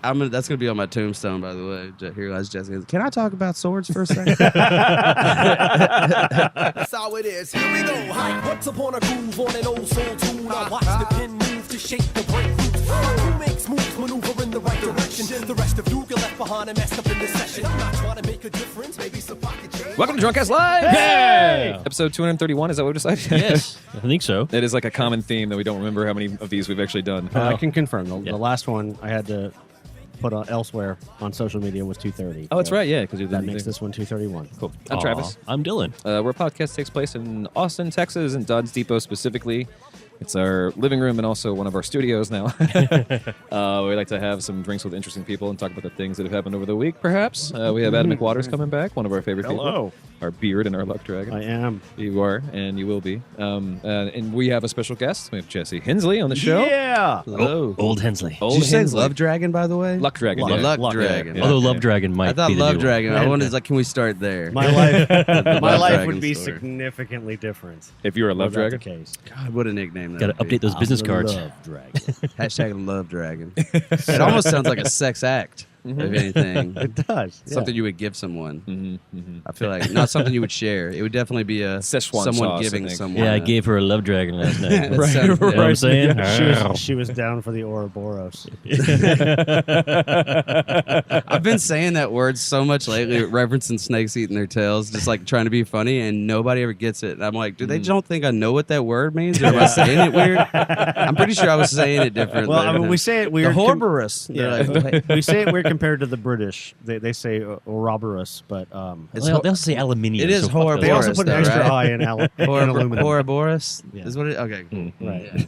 That's gonna be on my tombstone, by the way. Here lies Jesse. Can I talk about swords for a second? That's how it is. Here we go. Hi. Once upon a groove on an old soul tune. I watch the pin move to shape the breakthrough. Who makes moves, maneuver in the right direction. The rest of you get left behind and messed up in this session. I'm not trying to make a difference. Maybe some pocket change. Welcome to Drunkcast Live! Hey! Episode 231, is that what we decided? Yes, I think so. It is like a common theme that we don't remember how many of these we've actually done. I can confirm. The last one I had to put on elsewhere on social media was 230. Oh, that's right, yeah. Because That makes this one 231. Cool. I'm Travis. I'm Dylan. Where a podcast takes place in Austin, Texas, and Dodge Depot specifically. It's our living room and also one of our studios now. We like to have some drinks with interesting people and talk about the things that have happened over the week, perhaps. We have Adam McWaters coming back, one of our favorite people. Our beard and our luck dragon. I am. You are, and you will be. And we have a special guest. We have Jesse Hensley on the show. Yeah. Hello. Old Hensley. Old Did you say Hensley. Love Dragon, by the way? Luck Dragon. Luck yeah. Dragon. Yeah. Although Love Dragon might I thought be the Love new Dragon. one. I wanted can we start there? My life, my life Dragon would be story. significantly different. If you were a Love without Dragon. The case. God, what a nickname that Got to would be. update those business cards. Love Dragon. Hashtag Love Dragon. It almost sounds like a sex act, if anything. It does. Yeah. Something you would give someone. Mm-hmm. I feel like not something you would share. It would definitely be a Szechuan someone sauce, I giving think. someone. Yeah, I gave her a Love Dragon last night. That sounds- You know what I'm saying? She was down for the Ouroboros. I've been saying that word so much lately, referencing snakes eating their tails, just like trying to be funny, and nobody ever gets it. And I'm like, do they don't think I know what that word means? Or am I saying it weird? I'm pretty sure I was saying it differently. Well, I mean, we say it the weird. Horberus. Yeah, we say it weird compared to the British. They say Ouroboros, but They also say aluminium. It is so fuck horrible. those. they also Boris, put an though, extra right? I in aluminum. Ouroboros Yeah. is what it. Okay, cool. Right.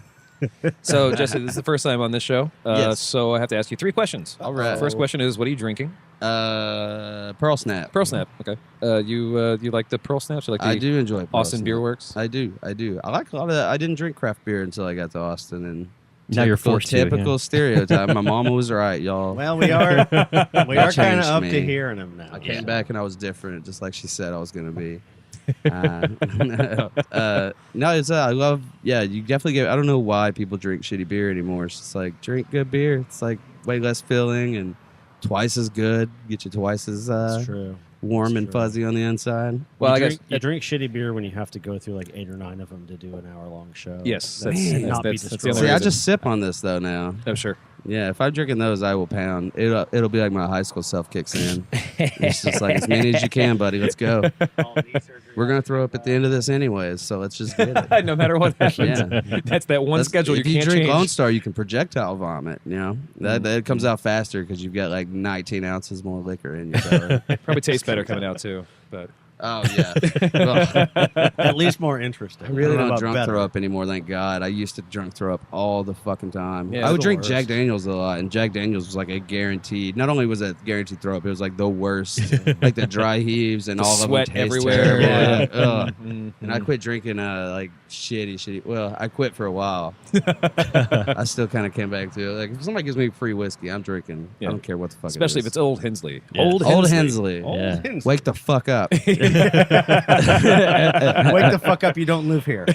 So, Jesse, this is the first time on this show. Yes. So I have to ask you 3 questions. All right. First question is, what are you drinking? Pearl Snap. Pearl Snap. Okay. You like the Pearl Snaps? You like the I do enjoy Pearl Austin Snap. Beer Works? I do. I like a lot of that. I didn't drink craft beer until I got to Austin, and Now you're forced to, typical yeah. stereotype. My mama was right, y'all. Well, we are kind of changed up me. to hearing them now. I came back and I was different, just like she said I was going to be. No, it's I love. Yeah, you definitely get. I don't know why people drink shitty beer anymore. It's just like drink good beer. It's like way less filling and twice as good. Get you twice as That's true. warm That's and true. fuzzy on the inside. Well, I you guess drink shitty beer when you have to go through like 8 or 9 of them to do an hour-long show. Yes, That that's- should not be that's the destroyed. only See, I reason. just sip on this though now. Oh, sure. Yeah, if I'm drinking those, I will pound. It'll be like my high school self kicks in. It's just like as many as you can, buddy. Let's go. We're gonna throw up at the end of this anyways, so let's just get it. No matter what happens. Yeah. That's that one schedule If you you can't drink change. Lone Star, you can projectile vomit. You know that comes out faster because you've got like 19 ounces more liquor in your belly. Probably tastes better coming out, too. But Oh yeah. Well, At least more interesting. I really know don't about drunk better. throw up anymore. Thank God. I used to drunk throw up all the fucking time. Yeah, I would it's the drink worst. Jack Daniels a lot, and Jack Daniels was like a guaranteed. Not only was it guaranteed throw up, it was like the worst. Like the dry heaves and The all sweat of them taste everywhere. terrible. Yeah. Like, ugh. Mhm. And I quit drinking like shitty. Well, I quit for a while. I still kind of came back to it. Like if somebody gives me free whiskey, I'm drinking. Yeah. I don't care what the fuck. Especially it if is. it's Old Hensley. Yeah. Old Old Hensley. Hensley. Yeah. Wake the fuck up. Wake the fuck up! You don't live here.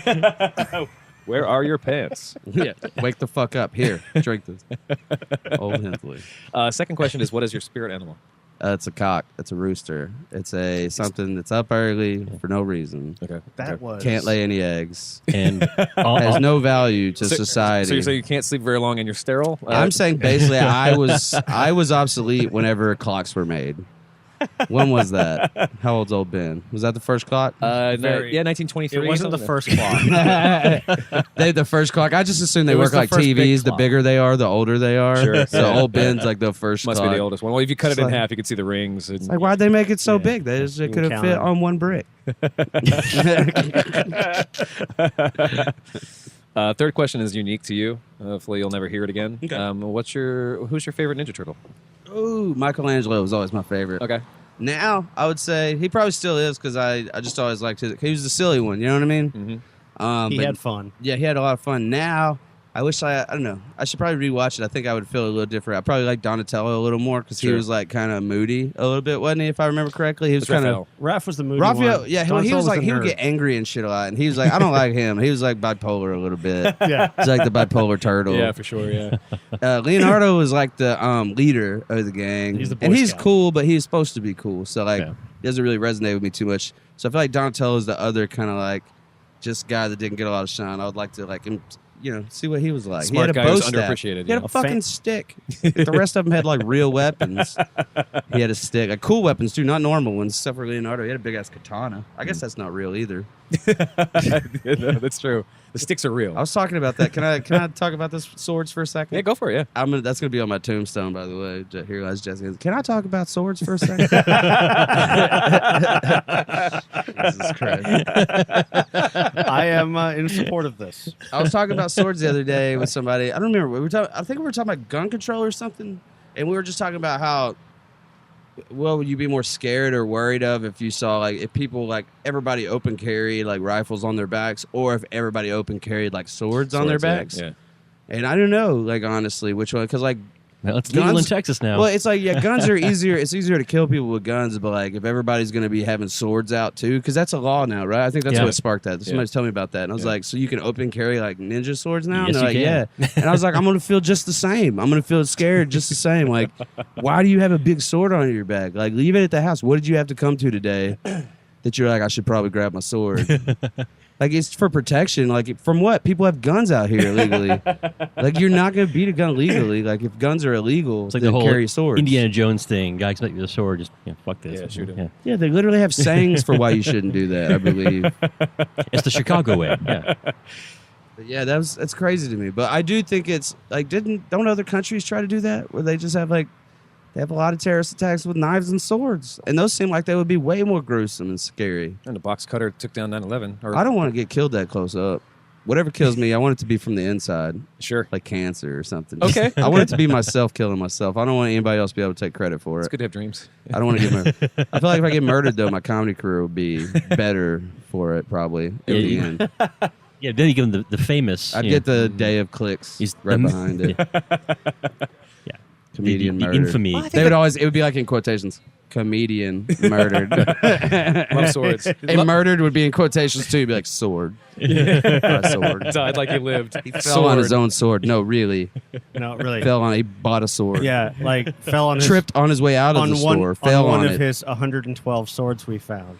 Where are your pants? Yeah. Wake the fuck up. Here, drink this. Old Hensley. Second question is, what is your spirit animal? It's a cock. It's a rooster. It's a something that's up early for no reason. Okay. That was Can't lay any eggs. And Has no value to So society. you're saying you can't sleep very long and you're sterile? I'm saying basically I was obsolete whenever clocks were made. When was that? How old's old Ben? Was that the first clock? Very- 1923. It wasn't the something? first clock. They the first clock. I just assume they It was work the like first big TVs. The clock. bigger they are, the older they are. Sure. So old Ben's like the first Must clock. be the oldest one. Well, if you cut It's it in like- half, you could see the rings. And, Like, why'd they make it so Yeah. big? They You could have count fit it. on one brick. third question is unique to you. Hopefully, you'll never hear it again. Okay. Who's your favorite Ninja Turtle? Ooh, Michelangelo was always my favorite. Okay. Now, I would say he probably still is because I just always liked his. He was the silly one, you know what I mean? Mm-hmm. He but had fun. Yeah, he had a lot of fun. Now, I wish I don't know. I should probably rewatch it. I think I would feel a little different. I probably like Donatello a little more because he was like kind of moody a little bit, wasn't he? If I remember correctly, he was kind of. Raph was the moody Raphael, one. yeah, he Donatello was like the he would nerd. get angry and shit a lot, and he was like, I don't like him. He was like bipolar a little bit. Yeah. He's like the bipolar turtle. Yeah, for sure. Yeah. Leonardo was like the leader of the gang, He's the Boy and he's Scout. cool, but he's supposed to be cool. So like, Yeah. he doesn't really resonate with me too much. So I feel like Donatello is the other kind of like just guy that didn't get a lot of shine. I would like to like him. See what he was like. Smart he had guy a bow who's staff. underappreciated, He had yeah. a fucking stick. The rest of them had like real weapons. He had a stick, like cool weapons too, not normal ones. Except for Leonardo, he had a big ass katana. I guess that's not real either. No, that's true. The sticks are real. I was talking about that. Can I talk about this swords for a second? Yeah, go for it. Yeah. That's gonna be on my tombstone, by the way. Here lies Jessica. Can I talk about swords for a second? Jesus Christ. I am in support of this. I was talking about swords the other day with somebody. I don't remember. I think we were talking about gun control or something, and we were just talking about how. What would you be more scared or worried of if you saw like if people like everybody open carry like rifles on their backs, or if everybody open carried like swords on their backs? Yeah. And I don't know, like honestly, which one? Because like. Well, it's legal in Guns- Texas now. Well, it's like guns are easier. It's easier to kill people with guns, but like if everybody's going to be having swords out too, because that's a law now, right? I think that's Yeah. what sparked that. Somebody's telling me about that, and I was like, so you can open carry like ninja swords now? Yes, and they're you like, can. yeah. And I was like, I'm going to feel just the same. I'm going to feel scared just the same. Like, why do you have a big sword on your back? Like, leave it at the house. What did you have to come to today that you're like, I should probably grab my sword? Like, it's for protection. Like, from what? People have guns out here illegally. Like, you're not going to beat a gun legally. Like, if guns are illegal, it's like then the whole carry swords. Indiana Jones thing. Guy expects with a sword. Just fuck this. Yeah, shoot him. Yeah. Yeah, they literally have sayings for why you shouldn't do that, I believe. It's the Chicago way. Yeah. But yeah, that's crazy to me. But I do think it's, like, don't other countries try to do that? Where they just have, like, they have a lot of terrorist attacks with knives and swords. And those seem like they would be way more gruesome and scary. And the box cutter took down 9/11. Or I don't want to get killed that close up. Whatever kills me, I want it to be from the inside. Sure. Like cancer or something. Okay. I want it to be myself killing myself. I don't want anybody else to be able to take credit for It's it. good to have dreams. I don't want to get murdered. I feel like if I get murdered, though, my comedy career will be better for it, probably, at the you- end. Yeah. Then you give him the famous. I'd you get know, the day of clicks He's right the- behind it. Yeah. Comedian the murdered. infamy. They would always, it would be like in quotations, comedian murdered. Love swords. And murdered would be in quotations too. You'd be like, sword. A sword. Died like he lived. He fell on his own sword. No, really. No, really. He bought a sword. Yeah, like fell on his, Tripped on his way out of on the one, store. on Fell one on of it. his 112 swords we found.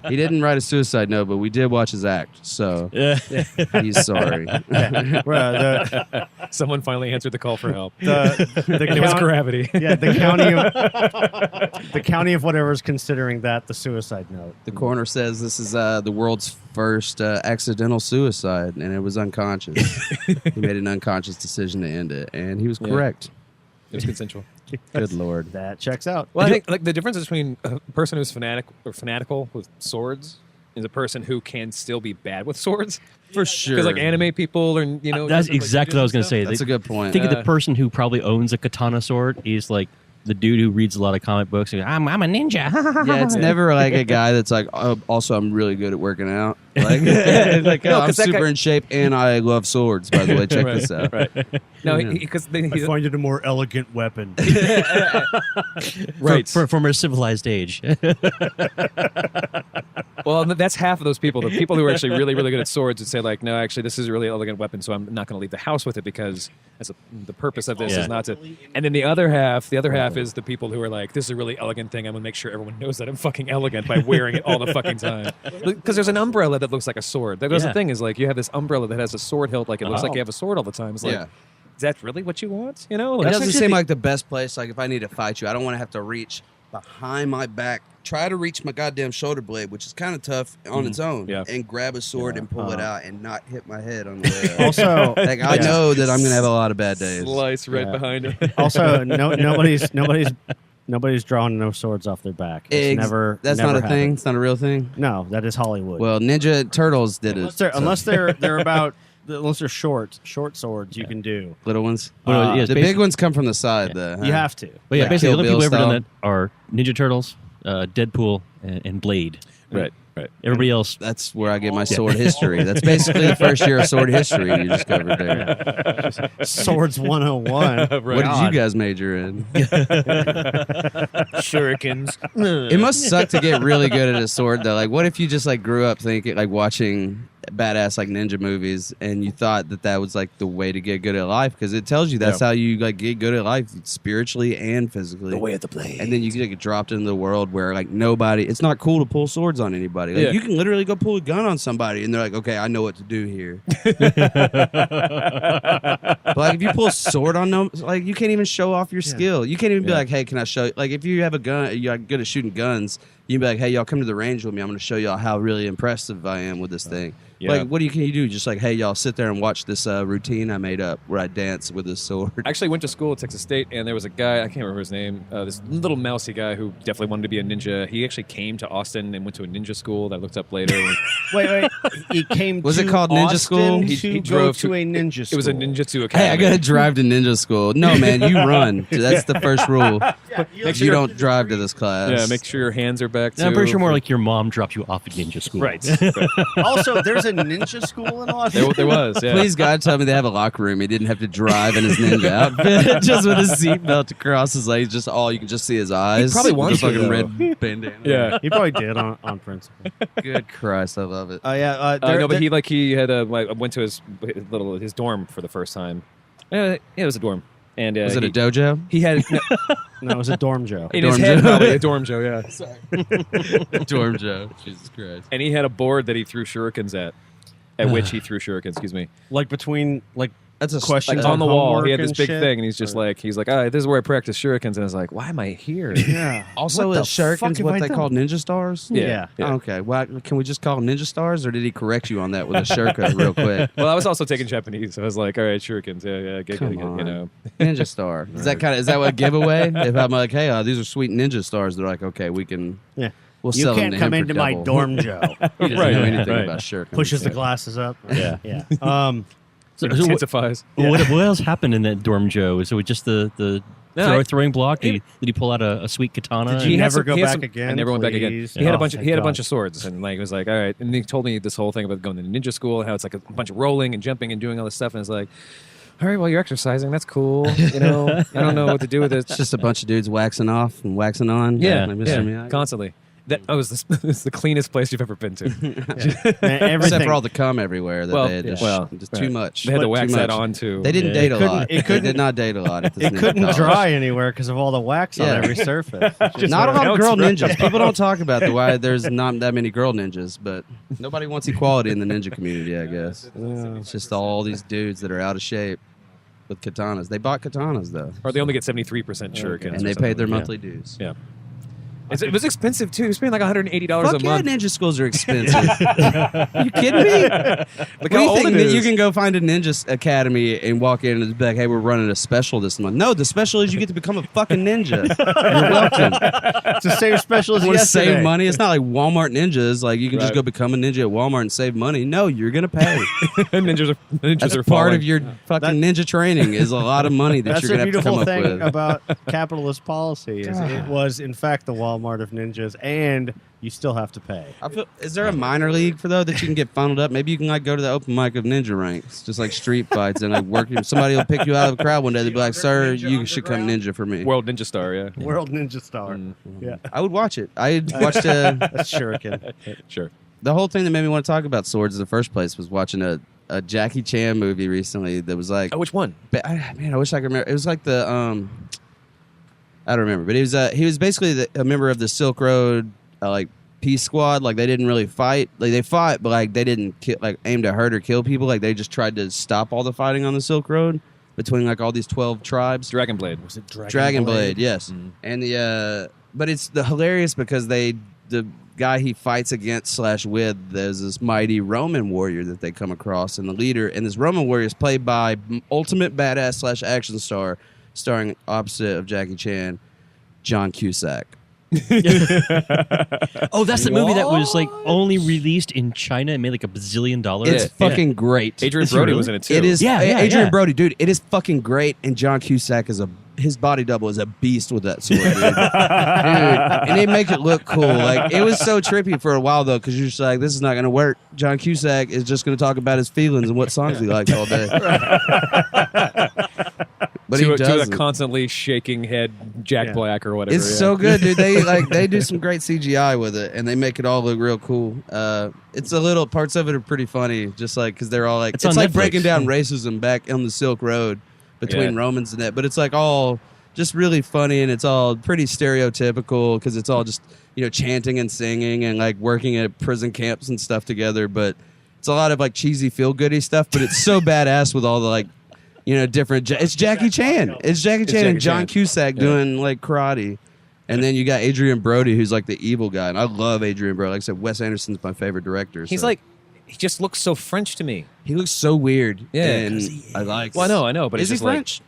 He didn't write a suicide note, but we did watch his act. So he's sorry. Well, Someone finally answered the call for help. the And it was gravity. Yeah, the county of whatever is considering that the suicide note. The coroner says this is the world's first accidental suicide, and it was unconscious. He made an unconscious decision to end it, and he was Yeah. correct. It was consensual. Good Lord. That checks out. Well, I think like the difference between a person who's fanatical with swords is a person who can still be bad with swords. For sure. Because like anime people or That's exactly what I was going to say. That's a good point. Think of the person who probably owns a katana sword. He's like the dude who reads a lot of comic books. And, I'm a ninja. Yeah, it's never like a guy that's like, oh, also, I'm really good at working out. Like, No, I'm 'cause that super guy- in shape and I love swords, by the way. Check this out. Right. No, Yeah. because I find it a more elegant weapon. right. From a civilized age. Well, that's half of those people. The people who are actually really, really good at swords would say, like, no, actually, this is a really elegant weapon, so I'm not going to leave the house with it because the purpose of this Yeah. is not to. And then the other half is the people who are like, this is a really elegant thing. I'm going to make sure everyone knows that I'm fucking elegant by wearing it all the fucking time. Because there's an umbrella that looks like a sword. That's the Yeah. thing is, like, you have this umbrella that has a sword hilt, like it looks like you have a sword all the time. It's like, Yeah. is that really what you want? You know? It Like, doesn't actually, seem like the best place. Like, if I need to fight you, I don't want to have to reach behind my back, try to reach my goddamn shoulder blade, which is kind of tough on its own, Yeah. and grab a sword and pull it out and not hit my head on the way out. Also, Like, I know that I'm going to have a lot of bad days. slice right Yeah. behind it. also, nobody's drawing no swords off their back. It's never. That's never not a happened. thing. It's not a real thing. No, that is Hollywood. Well, Ninja Turtles did it. unless they're about unless they're short swords, you can do. Little ones. Well, yeah, it's The basic- big ones come from the side, though. huh? You have to. But yeah, Like basically, Kill the only Bill people who ever done style. that are Ninja Turtles, Deadpool, and Blade. Right. Everybody else. That's where I get my sword history. That's basically the first year of sword history you just covered there. Swords 101. What did you guys major in? Shurikens. It must suck to get really good at a sword though. Like, what if you just like grew up thinking like watching badass like ninja movies and you thought that was like the way to get good at life, because it tells you that's how you like get good at life spiritually and physically. The way of the blade. And then you get dropped into the world where like nobody, it's not cool to pull swords on anybody. Like, you can literally go pull a gun on somebody and they're like, okay, I know what to do here. But like if you pull a sword on them, like you can't even show off your skill. You can't even be like, hey, can I show you? Like if you have a gun, you're good at shooting guns, you can be like, hey, y'all come to the range with me. I'm going to show y'all how really impressive I am with this thing. Yeah. Like, what can you do? Just like, hey, y'all sit there and watch this routine I made up where I dance with a sword. I actually went to school at Texas State, and there was a guy, I can't remember his name, this little mousy guy who definitely wanted to be a ninja. He actually came to Austin and went to a ninja school that I looked up later. Wait. He came Was to it called ninja Austin school? He drove drove to- to a ninja school. It was a ninjutsu academy. Hey, I got to drive to ninja school. No, man, you run. That's the first rule. You don't drive to this class. Yeah, make sure your hands are back, too. I'm pretty sure more like your mom dropped you off at ninja school. Right. Also, there's a ninja school in Austin. There was, yeah. Please, God, tell me they have a locker room. He didn't have to drive in his ninja outfit, just with his seatbelt across his legs. Just all you can just see his eyes. He probably with wants the to, fucking though. red bandana. Yeah. He probably did on principle. Good Christ, I love it. Yeah. No, but he had went to his dorm for the first time. Yeah, it was a dorm. And Was it a dojo? He had No, it was a dorm Joe. in his Dorm head Joe. probably a dorm Joe, yeah. Dorm Joe. Jesus Christ. And he had a board that he threw shurikens at which he threw shurikens. Excuse me. Like between That's a questions Like on the wall, homework he had this and big shit? thing, and he's just like, this is where I practice shurikens, and I was like, why am I here? Yeah. Also, What the is shurikens fuck have what I they done? call ninja stars? Yeah. Okay. Well, can we just call them ninja stars, or did he correct you on that with a shurika real quick? Well, I was also taking Japanese, so I was like, all right, shurikens, get Come you know. Ninja star. Is that what giveaway? If I'm like, hey, these are sweet ninja stars, they're like, okay, we can. Yeah. We'll You sell can't them to come him for into my double. dorm Joe. He doesn't Right, know anything right. about shurikens. Pushes the glasses up. Yeah. Yeah. So, It so what, intensifies. what else happened in that dorm, Joe? So it just the No, throwing block? Did he pull out a sweet katana? Did you had never some- go he had back some- again? I never went back again. please? He had a Oh, bunch. thank He had a God. bunch of swords, and like it was like, all right. And he told me this whole thing about going to ninja school, how it's like a bunch of rolling and jumping and doing all this stuff, and it's like, all right, well, you're exercising. That's cool. You know, I don't know what to do with it. It's just a bunch of dudes waxing off and waxing on. Yeah, Like Mr. yeah, Miyagi. constantly. This is the cleanest place you've ever been to. Man, everything. Except for all the cum everywhere that Well, they had to yeah. just Right. too much. They had to Too wax much. that on too. They didn't Yeah. date a It couldn't- lot. it couldn't- They did not date a lot at this It ninja couldn't college. dry anywhere because of all the wax Yeah. on every surface. Not a lot of girl Right. ninjas. People don't talk about why there's not that many girl ninjas, but nobody wants equality in the ninja community, I guess. It's just all these dudes that are out of shape with katanas. They bought katanas, though, Or they only get 73% shurikens. and or they something. paid their Yeah. monthly dues. Yeah. It was expensive too. He was paying like $180 Fuck a yeah, month. ninja schools are expensive. you kidding me? Look What how do you old think it that is. you can go find a ninja academy and walk in and be like, hey, we're running a special this month? No, the special is you get to become a fucking ninja. You're welcome. It's the same special as You want to yesterday. save money? It's not like Walmart ninjas. Like you can just Right. go become a ninja at Walmart and save money. No, you're gonna pay. ninjas That's are part falling. of your fucking ninja training. Is a lot of money that That's you're the gonna have to beautiful come up thing with. about capitalist policy is it was in fact the Walmart of ninjas, and you still have to pay. Is there a minor league for though that you can get funneled up? Maybe you can like go to the open mic of ninja ranks, just like street fights, and like work. Somebody will pick you out of the crowd one day. They'll be like, "Sir, you should come ninja for me." World Ninja Star, yeah. World Ninja Star. Yeah, I would watch it. I watched that's shuriken. Sure. the whole thing that made me want to talk about swords in the first place was watching a Jackie Chan movie recently that was like, Oh, which one? man, I wish I could remember. It was like the I don't remember, but he was basically a member of the Silk Road like peace squad. Like they didn't really fight. Like they fought, but like they didn't aim to hurt or kill people. Like they just tried to stop all the fighting on the Silk Road between like all these 12 tribes. Dragon Blade. Was it Dragon Blade, yes. And the but it's hilarious because the guy he fights against / with, there's this mighty Roman warrior that they come across, and the leader, and this Roman warrior is played by ultimate badass / action star, starring opposite of Jackie Chan, John Cusack. Oh, that's the movie that was like only released in China and made like $1 bazillion. It's fucking great. Adrian Is he Brody really? was in it too. It is. Yeah, Adrian yeah. Brody, dude, it is fucking great, and John Cusack is a his body double is a beast with that sword, dude. Dude, and they make it look cool. Like, it was so trippy for a while though, because you're just like, this is not going to work. John Cusack is just going to talk about his feelings and what songs he likes all day. But he to does a constantly shaking head Jack Black or whatever. It's so good, dude. They do some great CGI with it, and they make it all look real cool. It's a little parts of it are pretty funny, just like because they're all like it's like Netflix. breaking down racism back on the Silk Road between Romans and that. But it's like all just really funny, and it's all pretty stereotypical because it's all just chanting and singing and like working at prison camps and stuff together. But it's a lot of like cheesy feel goody stuff, but it's so badass with all the like. Different. It's Jackie Chan. It's Jackie Chan and John Cusack doing like karate, and then you got Adrian Brody, who's like the evil guy, and I love Adrian Brody. Like I said, Wes Anderson's my favorite director. He's like, he just looks so French to me. he looks so weird. Yeah. and I like. Well, I know, but is it's he just French?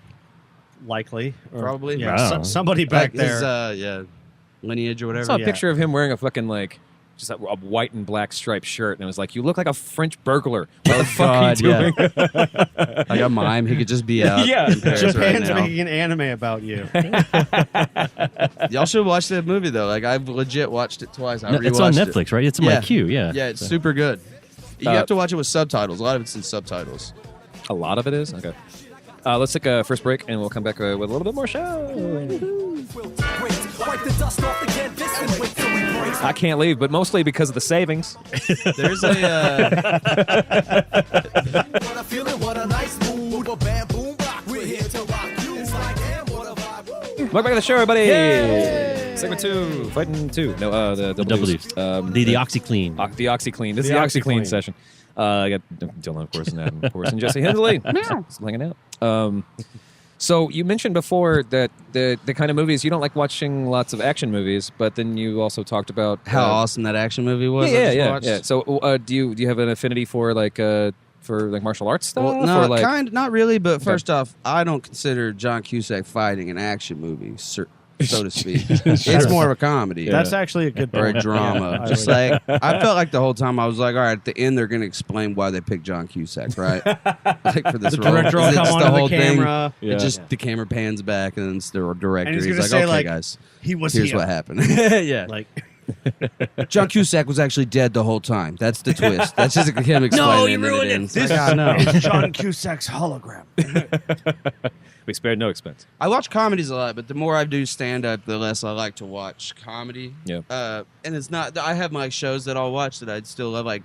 Likely. Or- Probably. Yeah, I don't know. somebody back Like there. his lineage or I whatever. saw a picture of him wearing a fucking like just a white and black striped shirt, and it was like, you look like a French burglar. What the fuck are you doing? Like a mime, he could just be out. Yeah. in Paris right Japan's now. making an anime about you. Y'all should watch that movie though. Like I've legit watched it twice. I It's on rewatched Netflix, right? It's in my queue. Yeah. Yeah, it's super good. You have to watch it with subtitles. A lot of it's in subtitles. A lot of it is? Okay. Let's take a first break, and we'll come back with a little bit more show. I can't leave, but mostly because of the savings. There's a What a feeling, what a nice mood. A bad boom rock. We're here to rock you. It's like, damn, what a vibe. Welcome back to the show, everybody. Segment 2, fighting 2. No, the W's. The OxyClean. The OxyClean. This is The the OxyClean OxyClean. session. I got Dylan, of course, and Adam, of course, and Jesse Hensley. Still hanging out. So you mentioned before that the kind of movies you don't like watching lots of action movies, but then you also talked about how awesome that action movie was. I just watched. yeah. So do you have an affinity for martial arts stuff? Well, no, or like, not really. But first off, I don't consider John Cusack fighting an action movie, so to speak. It's more of a comedy. That's actually a good or point. a drama. Yeah, Just like I felt like the whole time I was like, all right, at the end they're going to explain why they picked John Cusack, right? Like for this the role. director will It's come the onto whole the thing. camera. Yeah. It just the camera pans back and then it's the director. And he's He's gonna like, say, okay, like, guys, He was here's here. what happened. Yeah, Like, John Cusack was actually dead the whole time. That's the twist. That's just him explaining. you and then ruined it. ends. this Like, I know. is John Cusack's hologram. we spared no expense. I watch comedies a lot, but the more I do stand up, the less I like to watch comedy. Yeah. And it's not. I have my shows that I'll watch that I'd still love. Like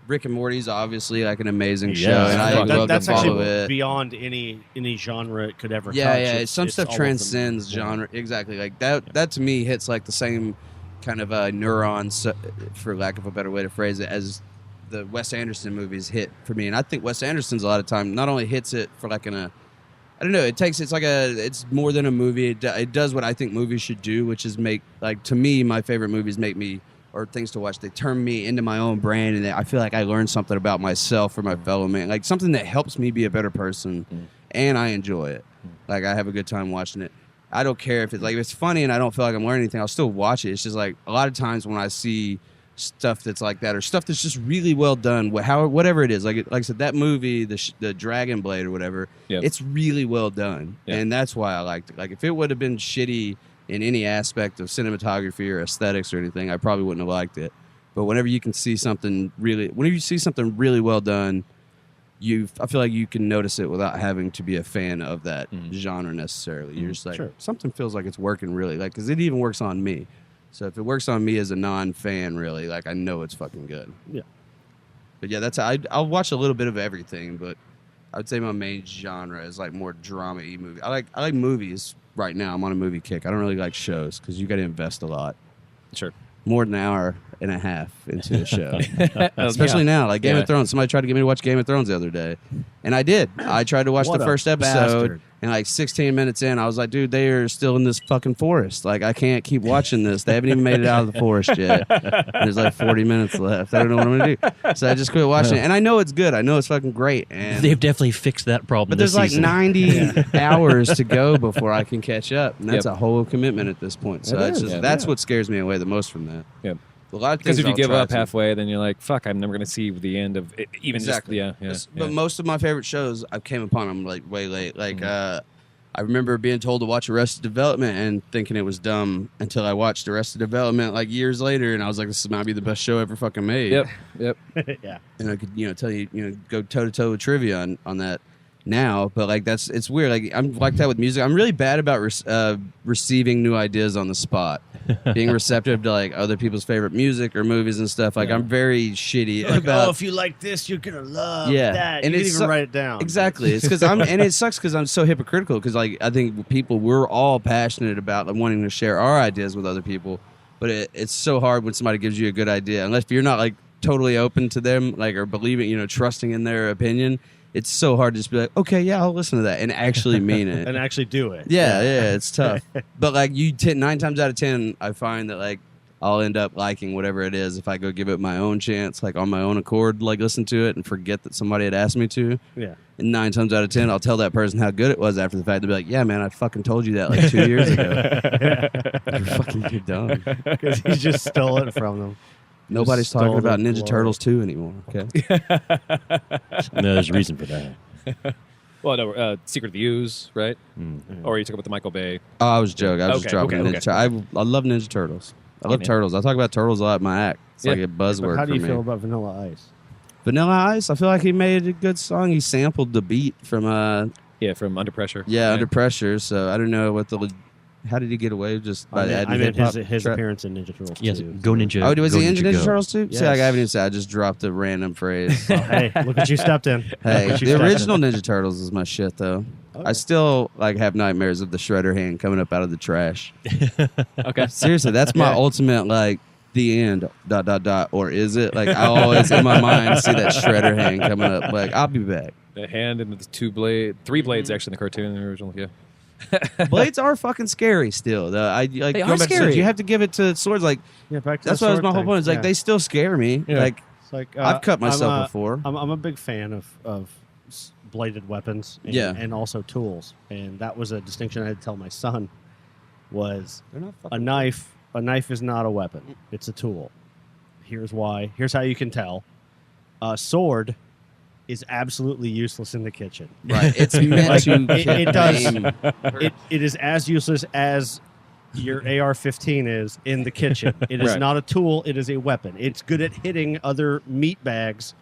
Rick and Morty's obviously like an amazing show, Yeah. and I love That's to follow actually it. beyond any genre it could ever Yeah, touch. yeah. It's- Some it's stuff all of them. transcends genre. Exactly. Like that. That to me hits like the same kind of neurons, for lack of a better way to phrase it, as the Wes Anderson movies hit for me. And I think Wes Anderson's a lot of time not only hits it for like I don't know. It's more than a movie. It does what I think movies should do, which is make, like, to me, my favorite movies make me, or things to watch, they turn me into my own brand, and I feel like I learn something about myself or my fellow man, like something that helps me be a better person, and I enjoy it. Like I have a good time watching it. I don't care if it's funny and I don't feel like I'm learning anything. I'll still watch it. It's just like a lot of times when I see stuff that's like that, or stuff that's just really well done, whatever it is, like I said, that movie, the Dragon Blade or whatever, Yep. it's really well done, Yep. and that's why I liked it. Like if it would have been shitty in any aspect of cinematography or aesthetics or anything, I probably wouldn't have liked it. But whenever you see something really well done, I feel like you can notice it without having to be a fan of that genre necessarily. You're just like, Sure. something feels like it's working really, like, because it even works on me. So if it works on me as a non-fan, really, like, I know it's fucking good. Yeah. But yeah, I'll watch a little bit of everything, but I would say my main genre is like more drama-y movie. I like movies right now. I'm on a movie kick. I don't really like shows because you got to invest a lot. Sure. More than an hour and a half into a show. Especially now, like Game of Thrones. Somebody tried to get me to watch Game of Thrones the other day, and I did. I tried to watch What the a first episode, bastard. and like 16 minutes in, I was like, dude, they are still in this fucking forest. Like, I can't keep watching this. They haven't even made it out of the forest yet. And there's like 40 minutes left. I don't know what I'm going to do. So I just quit watching it. And I know it's good. I know it's fucking great. And They've definitely fixed that problem. but this there's like season. 90 hours to go before I can catch up. And that's Yep. a whole commitment at this point. So It it's is. just, Yeah. that's what scares me away the most from that. Yeah. A lot of Because things if you I'll give try up to. halfway, then you're like, fuck, I'm never going to see the end of it. Even Exactly. just, But most of my favorite shows I came upon them like way late. Like I I remember being told to watch Arrested Development and thinking it was dumb until I watched Arrested Development like years later, and I was like, this might be the best show ever fucking made. Yep. Yeah. And I could, tell you, go toe to toe with trivia on that now. But like it's weird. Like I'm like that with music. I'm really bad about receiving new ideas on the spot, being receptive to like other people's favorite music or movies and stuff. Like I'm very shitty about. Oh, if you like this, you're gonna love Yeah. that. And You it's can even write it down. Exactly. It's because and it sucks because I'm so hypocritical. Because like I think we're all passionate about like, wanting to share our ideas with other people, but it's so hard when somebody gives you a good idea unless you're not like totally open to them, like or believing, trusting in their opinion. It's so hard to just be like, okay, yeah, I'll listen to that and actually mean it. And actually do it. Yeah, it's tough. But like 9 times out of 10, I find that like I'll end up liking whatever it is if I go give it my own chance, like on my own accord, like listen to it and forget that somebody had asked me to. Yeah. And 9 times out of 10, I'll tell that person how good it was after the fact. They'll be like, yeah, man, I fucking told you that like 2 years ago. You're dumb. Because he just stole it from them. Nobody's talking stole about the Ninja glory. Turtles 2 anymore, okay? No, there's a reason for that. Well, no, Secret Views, right? Or you talk about the Michael Bay. Oh, I was joking. I was just dropping okay. Ninja Turtles. I love Ninja Turtles. I love man. turtles. I talk about turtles a lot in my act. It's like a buzzword But how do you for me. feel about Vanilla Ice? Vanilla Ice, I feel like he made a good song. He sampled the beat from Yeah, from Under Pressure. Under Pressure. So I don't know how did he get away just by I adding meant hip-hop his track? appearance in Ninja Turtles Yes, 2. go Ninja. Oh, was go he in Ninja Go. Turtles too? Yes. See, like, I haven't even said. I just dropped a random phrase. Oh, hey, look what you stepped in. Hey, Look what you the stepped original in. Ninja Turtles is my shit though. Okay. I still like have nightmares of the shredder hand coming up out of the trash. Okay. Seriously, that's my ultimate like the end. ... Or is it? Like I always in my mind see that shredder hand coming up. Like I'll be back. The hand and the 3 blades actually in the cartoon in the original. Yeah. Blades are fucking scary still. Though I like They going are back to scary. swords, you have to give it to swords. Like Yeah, back to that's the what was sword my whole thing. point. It's like Yeah. they still scare me. Yeah. Like It's like I've cut myself before. I'm a big fan of bladed weapons and, Yeah. and also tools. And that was a distinction I had to tell my son was They're not a knife. A knife is not a weapon. It's a tool. Here's why. Here's how you can tell. A sword is absolutely useless in the kitchen. right. It's meant to. It does. aim. It is as useless as your AR-15 is in the kitchen. It is Right. not a tool. It is a weapon. It's good at hitting other meat bags.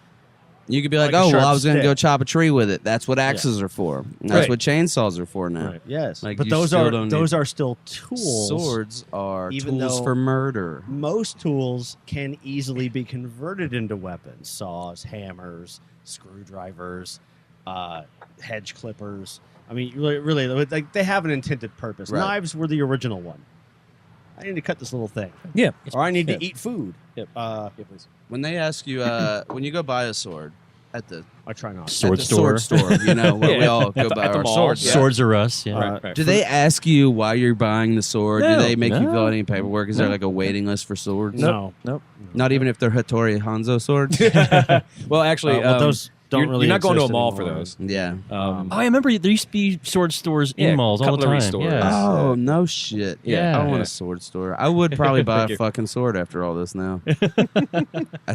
You could be like, Like a oh, well, sharp I was going to stick. go chop a tree with it. That's what axes are for. And that's Right. what chainsaws are for now. Yes, Like, but you those still are don't those need- are still tools. Swords are Even tools though- for murder. Most tools can easily be converted into weapons: saws, hammers, screwdrivers, hedge clippers. I mean, really, like they have an intended purpose. Right. Knives were the original one. I need to cut this little thing, Yeah. or I need Yeah. to eat food. Yep. Uh, please. When they ask you, when you go buy a sword at the I try not. Sword at the store. sword store, you know, where we Yeah. all go At the- buy at the our mall. swords. Yeah. Swords are us. Yeah. Right. Do they ask you why you're buying the sword? No, Do they make you no. fill out any paperwork? Is there like a waiting list for swords? No. Nope. Not even if they're Hattori Hanzo swords? Well, actually, Well, those don't you're, really you're not going to a exist mall anymore. for those. Yeah. Um, Oh, I remember there used to be sword stores in Yeah, malls all the cutlery time. stores. Yeah. Oh, no shit. Yeah. I don't want Yeah. a sword store. I would probably buy Thank a you. fucking sword after all this now.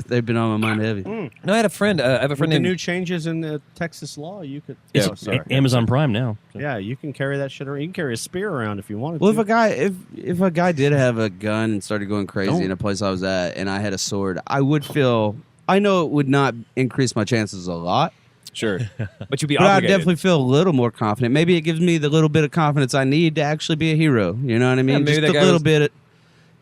They've been on my mind heavy. no, I had a friend. I have a With friend the named. new changes in the Texas law, you could. Yeah, Oh, sorry. Amazon Prime now. Yeah, you can carry that shit around. You can carry a spear around if you wanted Well, to. if a guy did have a gun and started going crazy Don't. in a place I was at, and I had a sword, I would feel. I know it would not increase my chances a lot, Sure, but you'd be but I'd obligated. definitely feel a little more confident. Maybe it gives me the little bit of confidence I need to actually be a hero. You know what I mean? Yeah, maybe Just that a guy little was- bit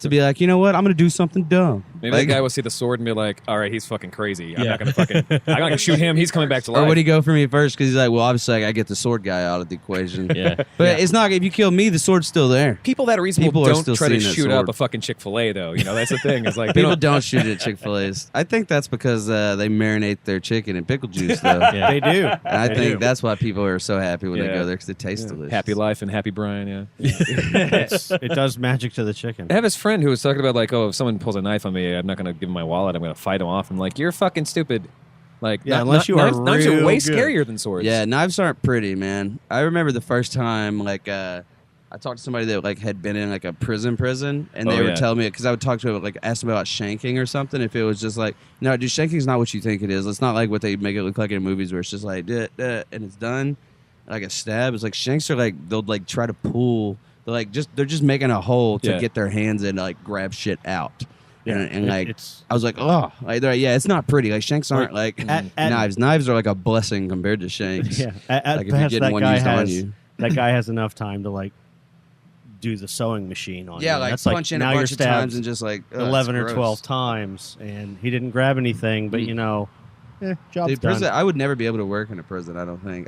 to be like, you know what? I'm going to do something dumb. Maybe Like- that guy will see the sword and be like, "All right, he's fucking crazy. I'm not gonna I'm not gonna shoot him. He's coming back to life." Or would he go for me first? Because he's like, well, obviously, I get the sword guy out of the equation. Yeah. But it's not. If you kill me, the sword's still there. People that are reasonable People are don't still try to seeing that shoot up sword. a fucking Chick-fil-A, though. You know, that's the thing. It's like they People don't shoot at Chick-fil-A's. I think that's because they marinate their chicken in pickle juice, though. Yeah. They do. And I They think do. that's why people are so happy when they Yeah. go there, because it tastes delicious. Happy Life and Happy Brian. Yeah. it does magic to the chicken. I have this friend who was talking about like, oh, if someone pulls a knife on me, I'm not going to give him my wallet. I'm going to fight him off. I'm like, you're fucking stupid. Like, Yeah, unless you are knives are real way good. scarier than swords. Yeah, knives aren't pretty, man. I remember the first time, like, I talked to somebody that like had been in like a prison, and they Oh, were yeah. telling me, because I would talk to him, like, ask them about shanking or something. If it was just like, no, dude, shanking's not what you think it is. It's not like what they make it look like in movies, where it's just like, duh, duh, and it's done. like a stab. It's like shanks are like they'll like try to pull. They're just making a hole to get their hands in to like grab shit out. Yeah, and like it's I was like, oh, like, it's not pretty. Like shanks aren't like knives. Knives are like a blessing compared to shanks. yeah. At like if you're best, getting one used on you. that guy has enough time to like do the sewing machine on you. Yeah, like That's punch in a now you're bunch of stabbed times and just like 11 or gross. 12 times, and he didn't grab anything. But job's Dude, done. prison, I would never be able to work in a prison. I don't think.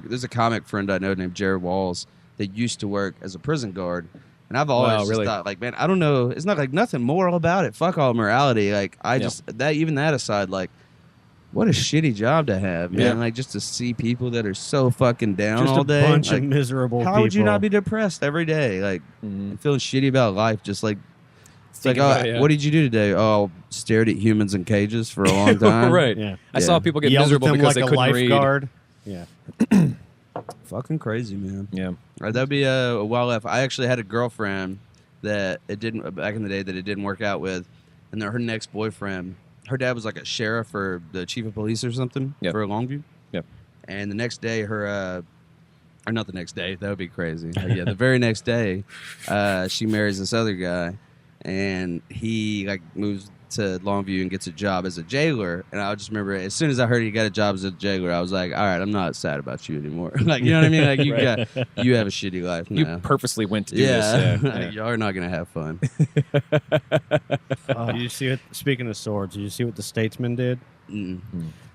There's a comic friend I know named Jared Walls that used to work as a prison guard, and I've always just thought, like, man, I don't know. It's not like nothing moral about it. Fuck all morality. Like, even that aside, like, what a shitty job to have, man. Yeah. Like, just to see people that are so fucking down Just all a day. bunch like, of miserable how people. would you not be depressed every day? Like, and feeling shitty about life, just like. It's like, what did you do today? Oh, stared at humans in cages for a long time. Right. Yeah. I saw people get Yelled miserable at them because like they a couldn't read. lifeguard. Yeah. Fucking crazy, man. Yeah. Right, that'd be a while left. I actually had a girlfriend that it didn't back in the day that it didn't work out with, and her next boyfriend. Her dad was like a sheriff or the chief of police or something for Longview. Yep. And the next day, or not the next day, that would be crazy. The very next day, she marries this other guy, and he like moves to Longview and gets a job as a jailer. And I just remember as soon as I heard he got a job as a jailer, I was like, all right, I'm not sad about you anymore. Like, you know what I mean? Like you have a shitty life now. You purposely went to do this. Like, y'all are not gonna have fun. Did you see what? Speaking of swords, did you see what the Statesman did? Mm.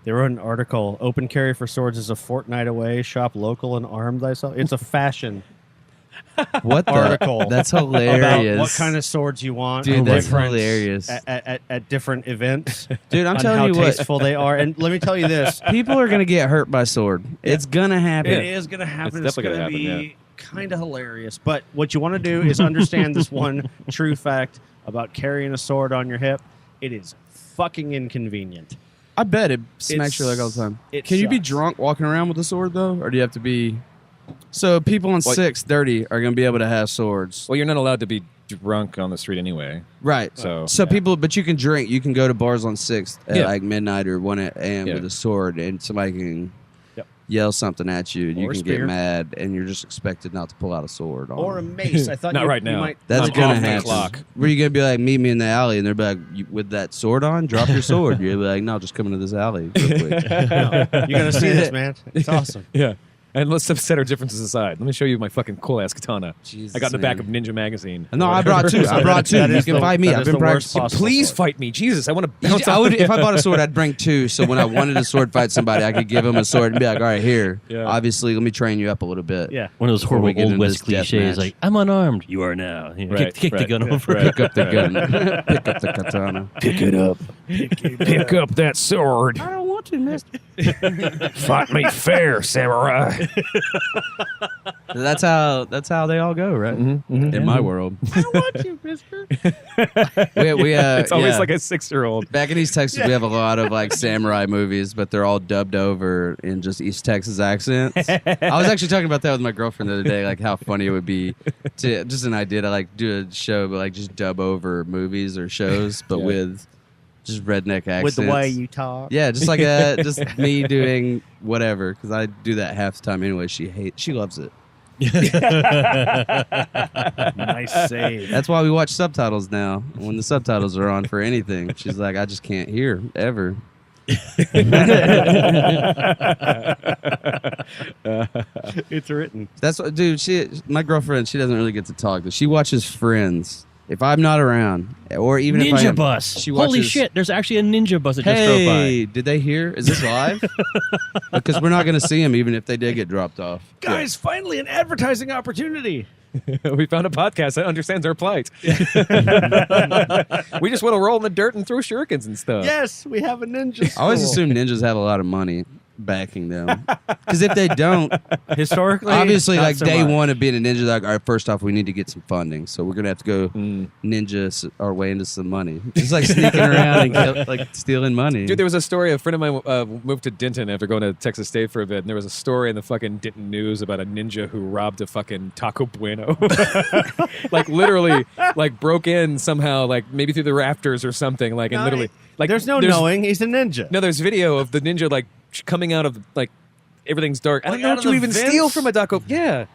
They wrote an article. Open carry for swords is a fortnight away. Shop local and armed thyself. It's a fashion What the? article. That's About hilarious. what kind of swords you want. Dude, and that's different- hilarious. At different events. Dude, I'm on telling how you what. tasteful they are. And let me tell you this. People are gonna get hurt by sword. It's gonna happen. It is going to happen. It's It's definitely going to gonna be kind of hilarious. But what you want to do is understand this one true fact about carrying a sword on your hip. It is fucking inconvenient. I bet it smacks your leg all the time. it Can you be sucks. drunk walking around with a sword though, or do you have to be? So people on 630 are gonna be able to have swords, Well, you're not allowed to be drunk on the street anyway. right? So People, but you can drink. You can go to bars on 6th at Yeah. like midnight or 1 a.m. with a sword, and somebody can yell something at you, and you Or a can get spear. mad, and you're just expected not to pull out a sword. On Or a them. mace. I thought Not you, right you now. might. That's I'm gonna off the happen. clock. Were you gonna be like, meet me in the alley, and they're like, with that sword on, drop your sword. You're like, no, just come into this alley real quick. No, you're going to see this, man. It's awesome. Yeah. And let's set our differences aside. Let me show you my fucking cool ass katana. Jesus, I got in the back of man. Ninja Magazine. No, I brought two. I brought two. That You is can the- fight me. that I've is been the worst practicing. possible Please sword. fight me, Jesus! I want to bounce. I would, if I bought a sword, I'd bring two. So when I wanted a sword fight somebody, I could give them a sword and be like, all right, here. Yeah. Obviously, let me train you up a little bit. Yeah. One of those Before we horrible get old into West this death cliches, match. like "I'm unarmed, you are now." You know, Right, kick the right, gun over. right. Pick up the gun. Pick up the katana. Pick it up. Pick up that sword. I don't want to, mister. Fight me fair, samurai. That's how they all go, right? In my world. I don't want you, mister. It's always yeah. like a 6-year-old. Back in East Texas, we have a lot of like samurai movies, but they're all dubbed over in just East Texas accents. I was actually talking about that with my girlfriend the other day, like how funny it would be to just an idea to like do a show, but like just dub over movies or shows, but with just redneck accents. With the way you talk. yeah, just like just me doing whatever because I do that half the time anyway. She loves it. Nice save. That's why we watch subtitles now. When the subtitles are on for anything, she's like, I just can't hear ever. It's written. That's what, dude. My girlfriend, she doesn't really get to talk. She watches Friends. If I'm not around, or even if I Ninja am, bus. she Holy watches- shit! There's actually a ninja bus that just drove by. Hey, did they hear? Is this live? Because we're not going to see them, even if they did get dropped off. Guys, finally an advertising opportunity. We found a podcast that understands our plight. We just want to roll in the dirt and throw shurikens and stuff. Yes, we have a ninja. I always school. assume ninjas have a lot of money backing them. Because if they don't, Historically, obviously, not like so day much. one of being a ninja, like, all right, first off, we need to get some funding. So we're going to have to go ninja our way into some money. Just like sneaking around and like stealing money. Dude, there was a story. A friend of mine moved to Denton after going to Texas State for a bit, and there was a story in the fucking Denton News about a ninja who robbed a fucking Taco Bueno. Like literally, like broke in somehow, like maybe through the rafters or something. Like and literally, like There's no knowing. He's a ninja. No, there's video of the ninja like coming out of like everything's dark. I Like don't know out what of you the even vents? steal from a Daco. Yeah.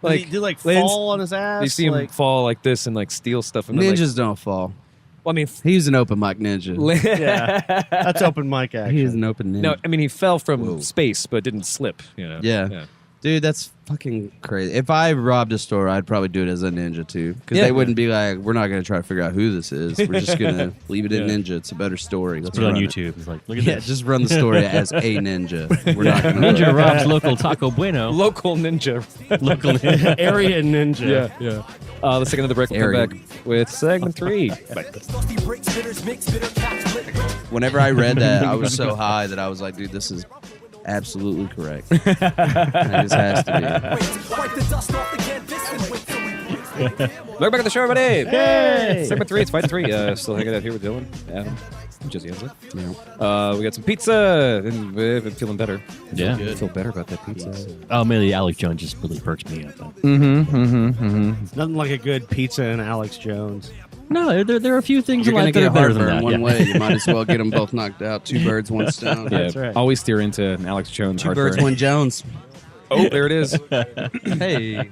Like, did like fall on his ass? You see him like, fall like this and like steal stuff. And then, Ninjas don't fall. Well, I mean, He's an open mic ninja. yeah, that's open mic action. He's an open ninja. no, I mean he fell from Whoa. space but didn't slip. You know. Yeah. Dude, that's fucking crazy. If I robbed a store, I'd probably do it as a ninja too, because Yeah. they wouldn't be like, "We're not going to try to figure out who this is. We're just going to leave it in Yeah. ninja. It's a better story. Let's Let's put it on run YouTube. It's like, look at Yeah, this. just run the story as a ninja. We're not going to Ninja robs local Taco Bueno. Local ninja. Local ninja. Area ninja. Yeah. Let's take another break. We'll come Area. back with segment 3. Dusty bricks, bitters, mix, bitter caps, split. Whenever I read that, I was so high that I was like, dude, this is absolutely correct. And it just has to Wait, wipe the dust off the canvas and wait till we Welcome back to the show, everybody. Hey! Segment 3. It's Fight 3. Still hanging out here with Dylan, Adam, and Jesse Hensley. be. You know. We got some pizza, and we've been feeling better. Yeah. I feel better about that pizza. Oh, man, the Alex Jones just really perks me up. Nothing like a good pizza and Alex Jones. No, there are a few things You're in going to life that get are better than heartburn that. one Yeah. way. You might as well get them both knocked out. 2 birds, 1 stone. Yeah, That's right. always steer into an Alex Jones 2 heartburn. birds, 1 Jones. Oh, there it is. Hey.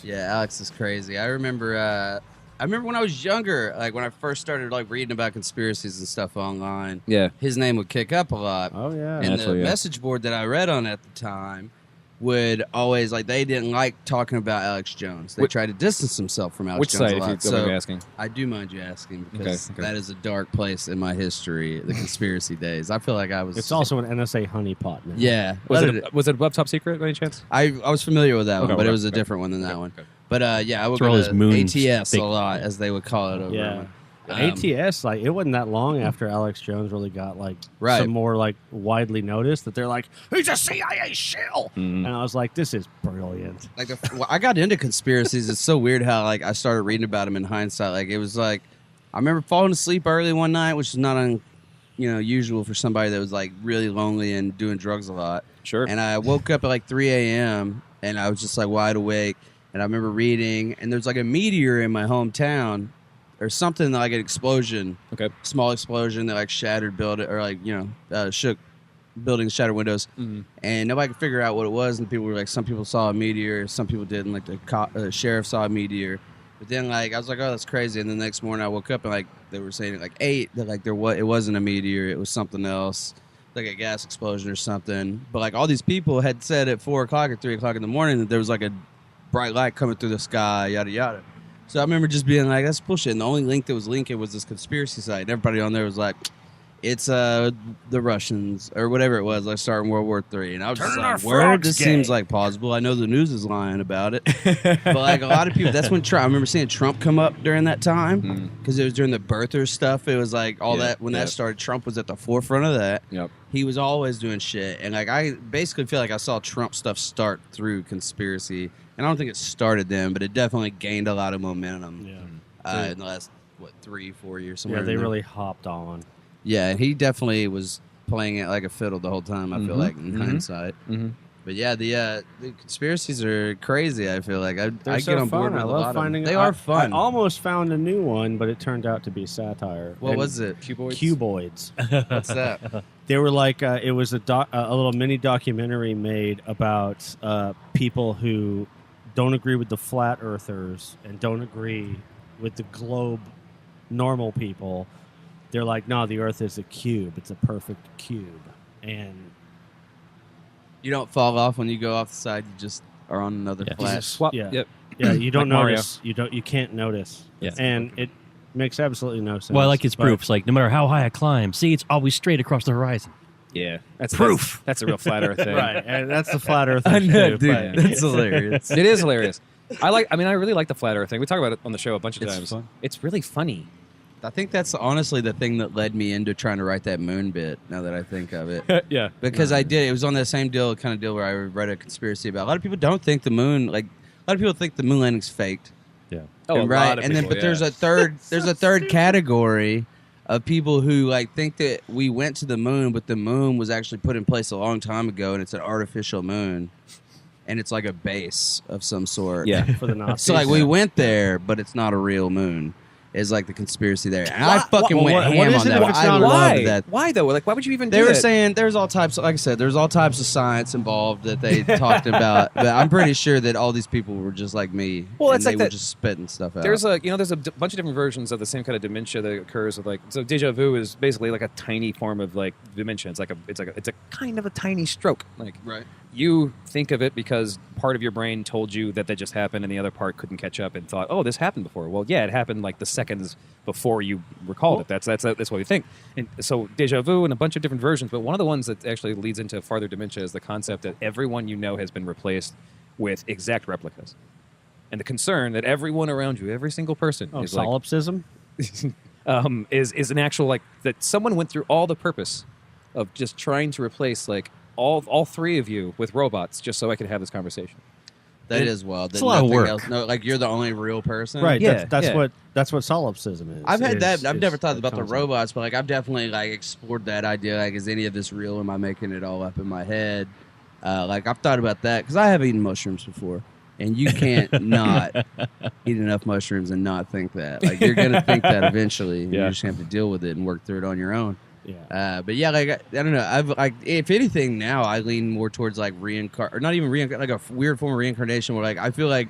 Yeah, Alex is crazy. I remember when I was younger, like when I first started like reading about conspiracies and stuff online, Yeah. his name would kick up a lot. Oh yeah. And That's the what- yeah. message board that I read on at the time would always like they didn't like talking about Alex Jones. They Which- tried to distance himself from Alex Which Jones side, a if lot. you don't So mind me asking? I do mind you asking because Okay. that is a dark place in my history, the conspiracy days. I feel like I was. It's also an NSA honeypot now. yeah. Was let it above top secret by any chance? I was familiar with that Okay, one, but it okay, was a okay. different one than that Okay, one. okay. But yeah, I would Throw go his to moon ATS stick. a lot, as they would call it over. Yeah. Um, ATS, like it wasn't that long after Alex Jones really got like Right. some more like widely noticed that they're like, he's a CIA shill. Mm. And I was like, this is brilliant. Like well, I got into conspiracies. It's so weird how like I started reading about them in hindsight. Like it was like I remember falling asleep early one night, which is not usual for somebody that was like really lonely and doing drugs a lot. Sure. And I woke up at like 3 a.m. and I was just like wide awake. And I remember reading, and there's like a meteor in my hometown, or something like an explosion, Okay. small explosion that like shattered building, or like shook buildings, shattered windows, Mhm. and nobody could figure out what it was. And people were like, some people saw a meteor, some people didn't. Like the sheriff saw a meteor, but then like I was like, oh, that's crazy. And the next morning I woke up and like they were saying like 8 that like it wasn't a meteor, it was something else, like a gas explosion or something. But like all these people had said at 4 o'clock or 3 o'clock in the morning that there was like a bright light coming through the sky, yada yada. So I remember just being like, that's bullshit. And the only link that was linking was this conspiracy site. And everybody on there was like, it's the Russians or whatever it was, like starting World War III. And I was just like, word, this seems like plausible. I know the news is lying about it. But like a lot of people, that's when Trump, I remember seeing Trump come up during that time because it was during the birther stuff. It was like all Yeah, that, when yeah. that started, Trump was at the forefront of that. Yep. He was always doing shit. And like I basically feel like I saw Trump stuff start through conspiracy. And I don't think it started then, but it definitely gained a lot of momentum in the last, 3-4 years. Somewhere Yeah, they in there. really hopped on. Yeah, and he definitely was playing it like a fiddle the whole time, I feel like, in hindsight. Mhm. But yeah, the conspiracies are crazy, I feel like. I They're get so on board fun. with I a love lot finding. of them. They are fun. I almost found a new one, but it turned out to be satire. What And was it? Cuboids. What's that? They were like it was a little mini documentary made about people who don't agree with the flat earthers and don't agree with the globe normal people. They're like, no, the earth is a cube. It's a perfect cube. And You don't fall off when you go off the side. You just are on another Yeah. flat. Swap. Yeah. Yep. yeah, you don't Like Mario. notice. You can't notice. Yeah. And it makes absolutely no sense. Well, I like its but- proof. It's like, no matter how high I climb, see, it's always straight across the horizon. Yeah. That's Proof. That's a real flat Earth thing. Right, and that's the flat earth. I know, too, dude. but- That's hilarious. It is hilarious. I really like the flat Earth thing. We talk about it on the show a bunch of It's times. fun. It's really funny. I think that's honestly the thing that led me into trying to write that moon bit, now that I think of it. Yeah. Because I did. It was on that same deal where I read a conspiracy about. A lot of people don't think the moon, like, a lot of people think the moon landing's faked. Yeah. Oh, And a lot of and then people, but there's yeah. a third category of people who like think that we went to the moon, but the moon was actually put in place a long time ago, and it's an artificial moon, and it's like a base of some sort. Yeah. for the Nazis. So like we went there, but it's not a real moon. is like the conspiracy there. And I fucking went what ham is on it that. if it's I not- loved Why? that. Why though? Like, why would you even They do were that? saying there's all types, like I said, there's all types of science involved that they talked about. But I'm pretty sure that all these people were just like me. Well, and it's they like were that- just spitting stuff out. There's a bunch of different versions of the same kind of dementia that occurs with like, so deja vu is basically like a tiny form of like dementia. It's a kind of a tiny stroke. Like right. you think of it because part of your brain told you that just happened and the other part couldn't catch up and thought, oh, this happened before. Well, yeah, it happened like the seconds before you recalled it. That's what you think. And so deja vu and a bunch of different versions, but one of the ones that actually leads into farther dementia is the concept that everyone you know has been replaced with exact replicas. And the concern that everyone around you, every single person, is like, solipsism. is an actual like that someone went through all the purpose of just trying to replace like all three of you with robots just so I could have this conversation. That is wild. It's a lot of Nothing work. Else, no, like you're the only real person. Right. Yeah, That's yeah. that's what solipsism is. I've had that. I've is never thought about the concept. robots, but like I've definitely like explored that idea. Like, is any of this real? Am I making it all up in my head? Like I've thought about that because I have eaten mushrooms before, and you can't not eat enough mushrooms and not think that. Like you're gonna think that eventually. And Yeah. You just have to deal with it and work through it on your own. Yeah. But yeah, like I don't know. I've like if anything now, I lean more towards like or not even like a weird form of reincarnation. Where like I feel like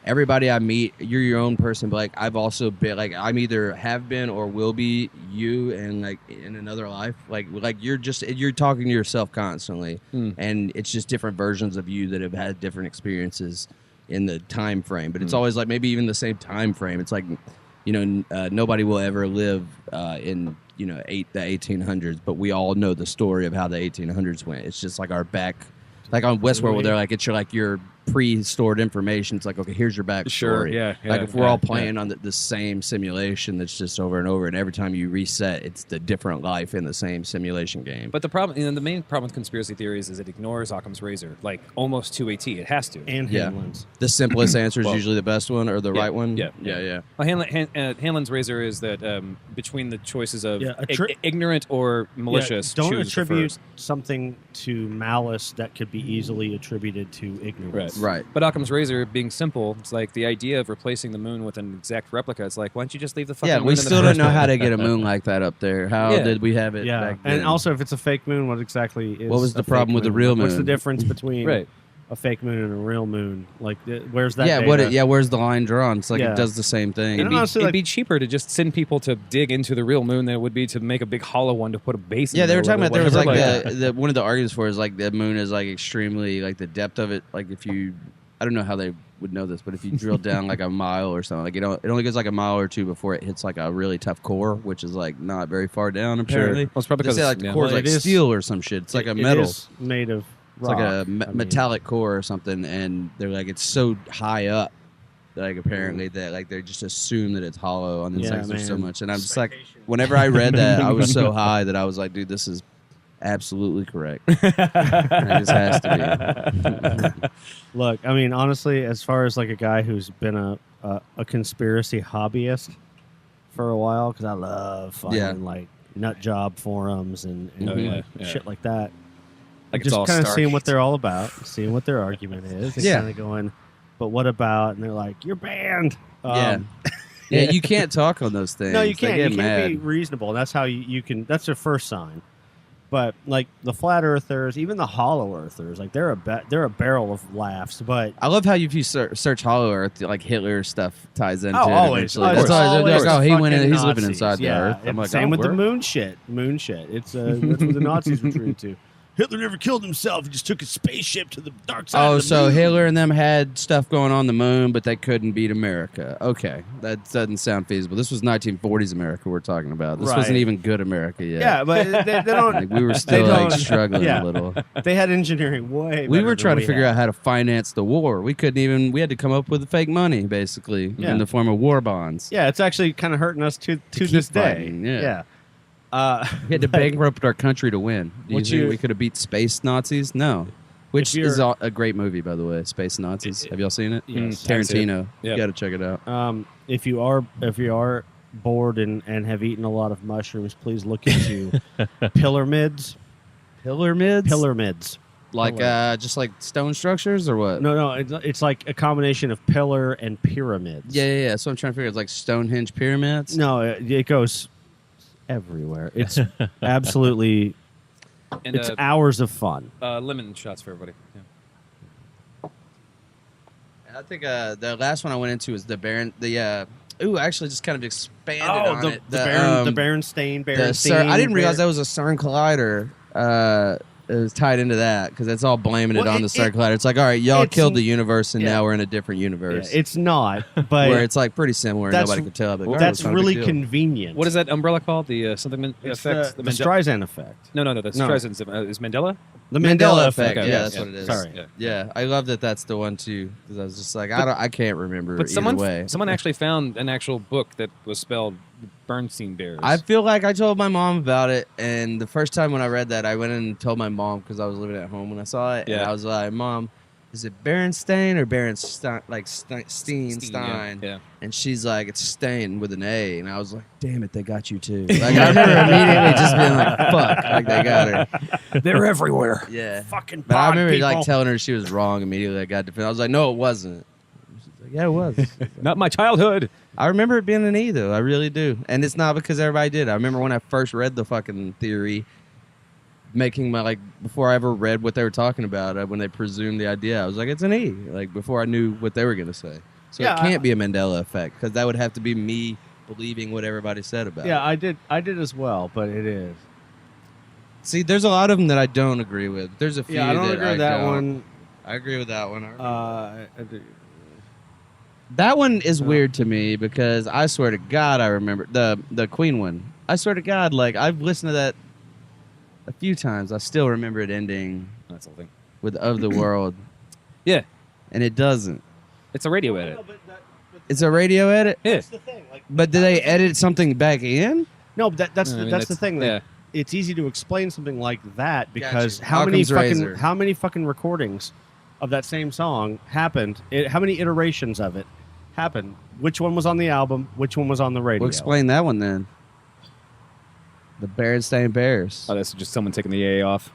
everybody I meet, you're your own person, but like I've also been like I'm either have been or will be you, and like in another life, like you're talking to yourself constantly, and it's just different versions of you that have had different experiences in the time frame. But it's always like maybe even the same time frame. It's like nobody will ever live in the 1800s, but we all know the story of how the 1800s went. It's just like our back, like on Westworld, where they're like it's your pre-stored information. It's like, okay, here's your back story. yeah, Like if we're all yeah. playing on the same simulation that's just over and over, and every time you reset, it's the different life in the same simulation game. But the problem, the main problem with conspiracy theories is it ignores Occam's razor, like almost to a T. It has to. And Yeah. Hanlon's. The simplest answer is Well, usually the best one or the yeah, right one. yeah. Well, Hanlon's razor is that between the choices of ignorant or malicious, Don't choose the attribute first. something to malice that could be easily attributed to ignorance. Right. But Occam's razor being simple, it's like the idea of replacing the moon with an exact replica. It's like, why don't you just leave the fucking Yeah, moon we in the still don't first know place? how to get a moon like that up there. How Yeah. did we have it Yeah, back then? and also if it's a fake moon, what exactly is? What was the a fake problem with the moon? real What's the moon? difference between Right. a fake moon and a real moon? Like, where's that? yeah, data? where's the line drawn? It's like Yeah. it does the same thing. And honestly, It'd like- be cheaper to just send people to dig into the real moon than it would be to make a big hollow one to put a base in. Yeah, they were talking about there was like whatever, the one of the arguments for is like the moon is like extremely like the depth of it. Like if you, I don't know how they would know this, but if you drill down like a mile or something, like it only goes like a mile or two before it hits like a really tough core, which is like not very far down apparently. Well, it's probably They say because like the core is Well, like it is- steel or some shit. It's like a It metal. is made of It's rock. like a I mean, metallic core or something, and they're like it's so high up, that, like apparently that like they just assume that it's hollow on the Yeah, inside so man. much. And I'm just like, whenever I read that, I was so high that I was like, dude, this is absolutely correct. It just has to be. Look, I mean, honestly, as far as like a guy who's been a conspiracy hobbyist for a while, because I love finding like nut job forums and Oh, yeah, yeah. shit like that. Like it's Just all kind of Stargate. seeing what they're all about, seeing what their argument is, and Yeah. kind of going, but what about? And they're like, you're banned. Yeah. Yeah, you can't talk on those things. No, you They can't. get You can't be mad. reasonable. That's how you can. That's their first sign. But like the flat earthers, even the hollow earthers, like they're a barrel of laughs. But I love how if you search Hollow Earth, like Hitler stuff ties into Oh, it. always. eventually. That's always they're like, oh, he went in. fucking He's living Nazis. inside the Yeah, Earth. I'm and like, same oh, with the word? moon shit. Moon shit. It's that's what the Nazis were true to. Hitler never killed himself. He just took a spaceship to the dark side. Oh, of the so moon. Hitler and them had stuff going on the moon, but they couldn't beat America. Okay, that doesn't sound feasible. This was 1940s America we're talking about. This wasn't Right. even good America yet. Yeah, but they don't. Like, we were still like don't- struggling yeah. a little. They had engineering way. We better were than trying to figure had. out how to finance the war. We couldn't even. We had to come up with fake money, basically, Yeah. in the form of war bonds. Yeah, it's actually kind of hurting us to keep this day. fighting, yeah. Yeah. We had to bankrupt our country to win. Do you What think you- we could have beat Space Nazis? No. Which If you're- is a great movie, by the way. Space Nazis. Have y'all seen it? Yes. Tarantino. Yeah. You got to check it out. If you are bored and have eaten a lot of mushrooms, please look into pyramids. Pyramids. Pyramids. Like just like stone structures or what? No, it's like a combination of pillar and pyramids. Yeah. So I'm trying to figure. It's like Stonehenge pyramids. No, it goes everywhere. It's absolutely. And It's hours of fun. lemon shots for everybody. Yeah. I think the last one I went into was the Baron. Actually, just kind of expanded on it. The Berenstain. I didn't realize that was a CERN collider. It was tied into that because it's all blaming it on the CERN collider. It's like, all right, y'all killed the universe, and now we're in a different universe. Yeah, it's not, but where it's like pretty similar. And nobody could tell. But that's really convenient. What is that umbrella called? The something It's effect? the Streisand effect. No. The Streisand is Mandela. The Mandela effect. Okay, Yeah, that's what it is. Sorry. Yeah, I love that. That's the one too. Because I was just like, I can't remember. But either way. someone actually found an actual book that was spelled Bernstein Bears. I feel like I told my mom about it, and the first time when I read that, I went in and told my mom because I was living at home when I saw it, and I was like, "Mom, is it Berenstain or Berenstein? Like Stein?" Yeah. And she's like, "It's Stain with an A," and I was like, "Damn it, they got you too." Like I remember immediately just being like, "Fuck!" Like they got her. They're everywhere. Yeah. Fucking. But I remember people. like telling her she was wrong immediately. I got defended. I was like, "No, it wasn't." She's like, "Yeah, it was." Not my childhood. I remember it being an E, though. I really do. And it's not because everybody did. I remember when I first read the fucking theory, making my, before I ever read what they were talking about, when they presumed the idea, I was like, it's an E, before I knew what they were going to say. So it can't be a Mandela effect, because that would have to be me believing what everybody said about it. Yeah, I did as well, but it is. See, there's a lot of them that I don't agree with. There's a few I don't that agree with that one. I agree with that one. I do. That one is weird to me because I swear to God I remember the Queen one. I swear to God, I've listened to that a few times. I still remember it ending That's the whole thing. with "of the world," Yeah. and it doesn't. It's a radio edit. It's a radio edit. Yeah. That's the thing. But did they edit something back in? No, but that's I mean, the thing. Yeah. It's easy to explain something like that because Gotcha. how Occam's many razor. how many fucking recordings of that same song happened? How many iterations of it happened? Which one was on the album? Which one was on the radio? Well, explain that one then. The Berenstain Bears. Oh, that's just someone taking the A off.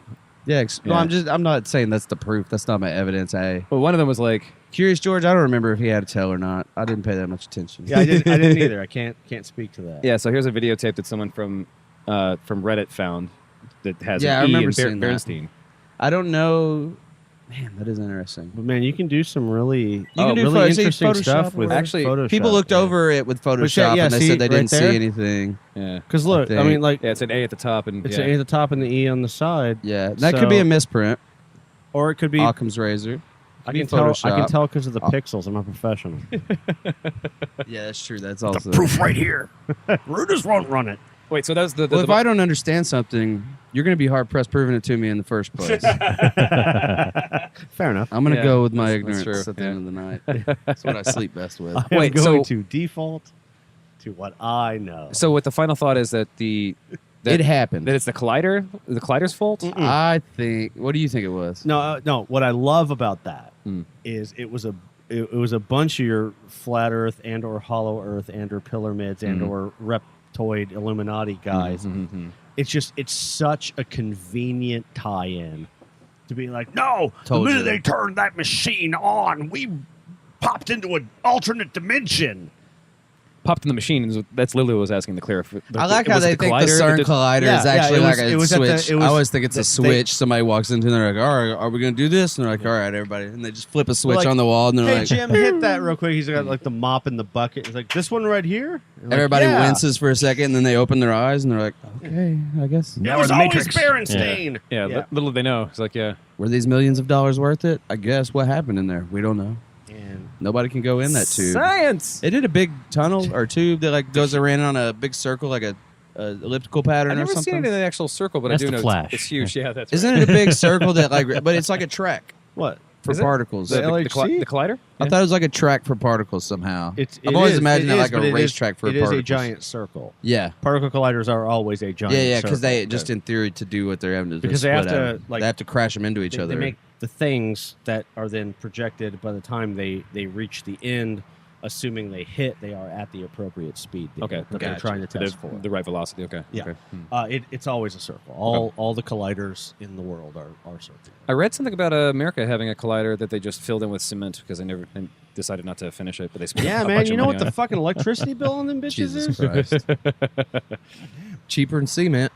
Yeah, Yeah. I'm not saying that's the proof. That's not my evidence. Well, one of them was like, Curious George, I don't remember if he had a tail or not. I didn't pay that much attention. Yeah, I didn't either. I can't speak to that. yeah. So here's a videotape that someone from Reddit found that has Yeah, I an E remember in seeing that. Bernstein. I don't know. Man, that is interesting. But man, you can do some really can do really see, interesting Photoshop stuff or with whatever. Actually, Photoshop, People looked yeah. over it with Photoshop yeah, and they see, said they right didn't there? see anything. Yeah. Because look, I think. mean, like Yeah, it's an A at the top and it's yeah. an A at the top and the E on the side. Yeah, that could be a misprint. Or it could be. Occam's razor. I Could be can tell. I Photoshop. can tell because of the pixels. I'm a professional. Yeah, that's true. That's also right here. Reuters won't run it. Wait, so that's the Well, if I don't understand something, you're going to be hard pressed proving it to me in the first place. Fair enough. I'm going to Yeah, go with my that's ignorance true, at the yeah. end of the night. That's what I sleep best with. I'm Wait, going so- to default to what I know. So what the final thought is that It happened. that it's the collider's fault. I think. What do you think it was? No. What I love about that Hmm. is it was a bunch of your flat Earth and or hollow Earth and or pyramids and or reptoid Illuminati guys. It's such a convenient tie-in to be like, no, Told the minute you. they turned that machine on, we popped into an alternate dimension. Popped in the machine. That's literally what I was asking to clarify. I like how they think the CERN collider Yeah, is yeah, actually it was- like a it was at the- switch. it was- I always think it's a they- switch. Somebody walks into and they're like, all right, are we going to do this? And they're like, all right, everybody. And they just flip a switch Like, on the wall and they're Hey, like, Jim, hit that real quick. He's got like the mop and the bucket. He's like, this one right here? You're like, everybody yeah. winces for a second and then they open their eyes and they're like, okay, I guess. It was always Berenstain. Yeah, little they know. It's like, yeah. Were these millions of dollars worth it? I guess. What happened in there? We don't know. And Nobody can go in that tube. Science. They did a big tunnel or tube that goes around on a big circle, like a elliptical pattern I've or never something. seen it in an actual circle, but That's I do the know Flash. it's huge. Yeah, that's Isn't it a big circle that but it's like a track what? for Is it? particles. the LHC? the collider? I thought it was like a track for particles somehow. I've It always is- imagined it it is, like but a it is- racetrack for It particles. is a giant circle. Yeah. Particle colliders are always a giant Yeah, circle. because they just in theory to do what they're having to do. Because they have split to, out. like- they have to crash them into each they other. make the things that are then projected by the time they reach the end assuming they hit, they are at the appropriate speed that they're Gotcha. trying to test for. The right velocity. Okay. Yeah. Okay. It's always a circle. All the colliders in the world are circles. I read something about America having a collider that they just filled in with cement because they decided not to finish it, but they spent Yeah, a man. bunch You of know money what the on fucking electricity bill on them bitches Jesus is? Christ. Cheaper than cement.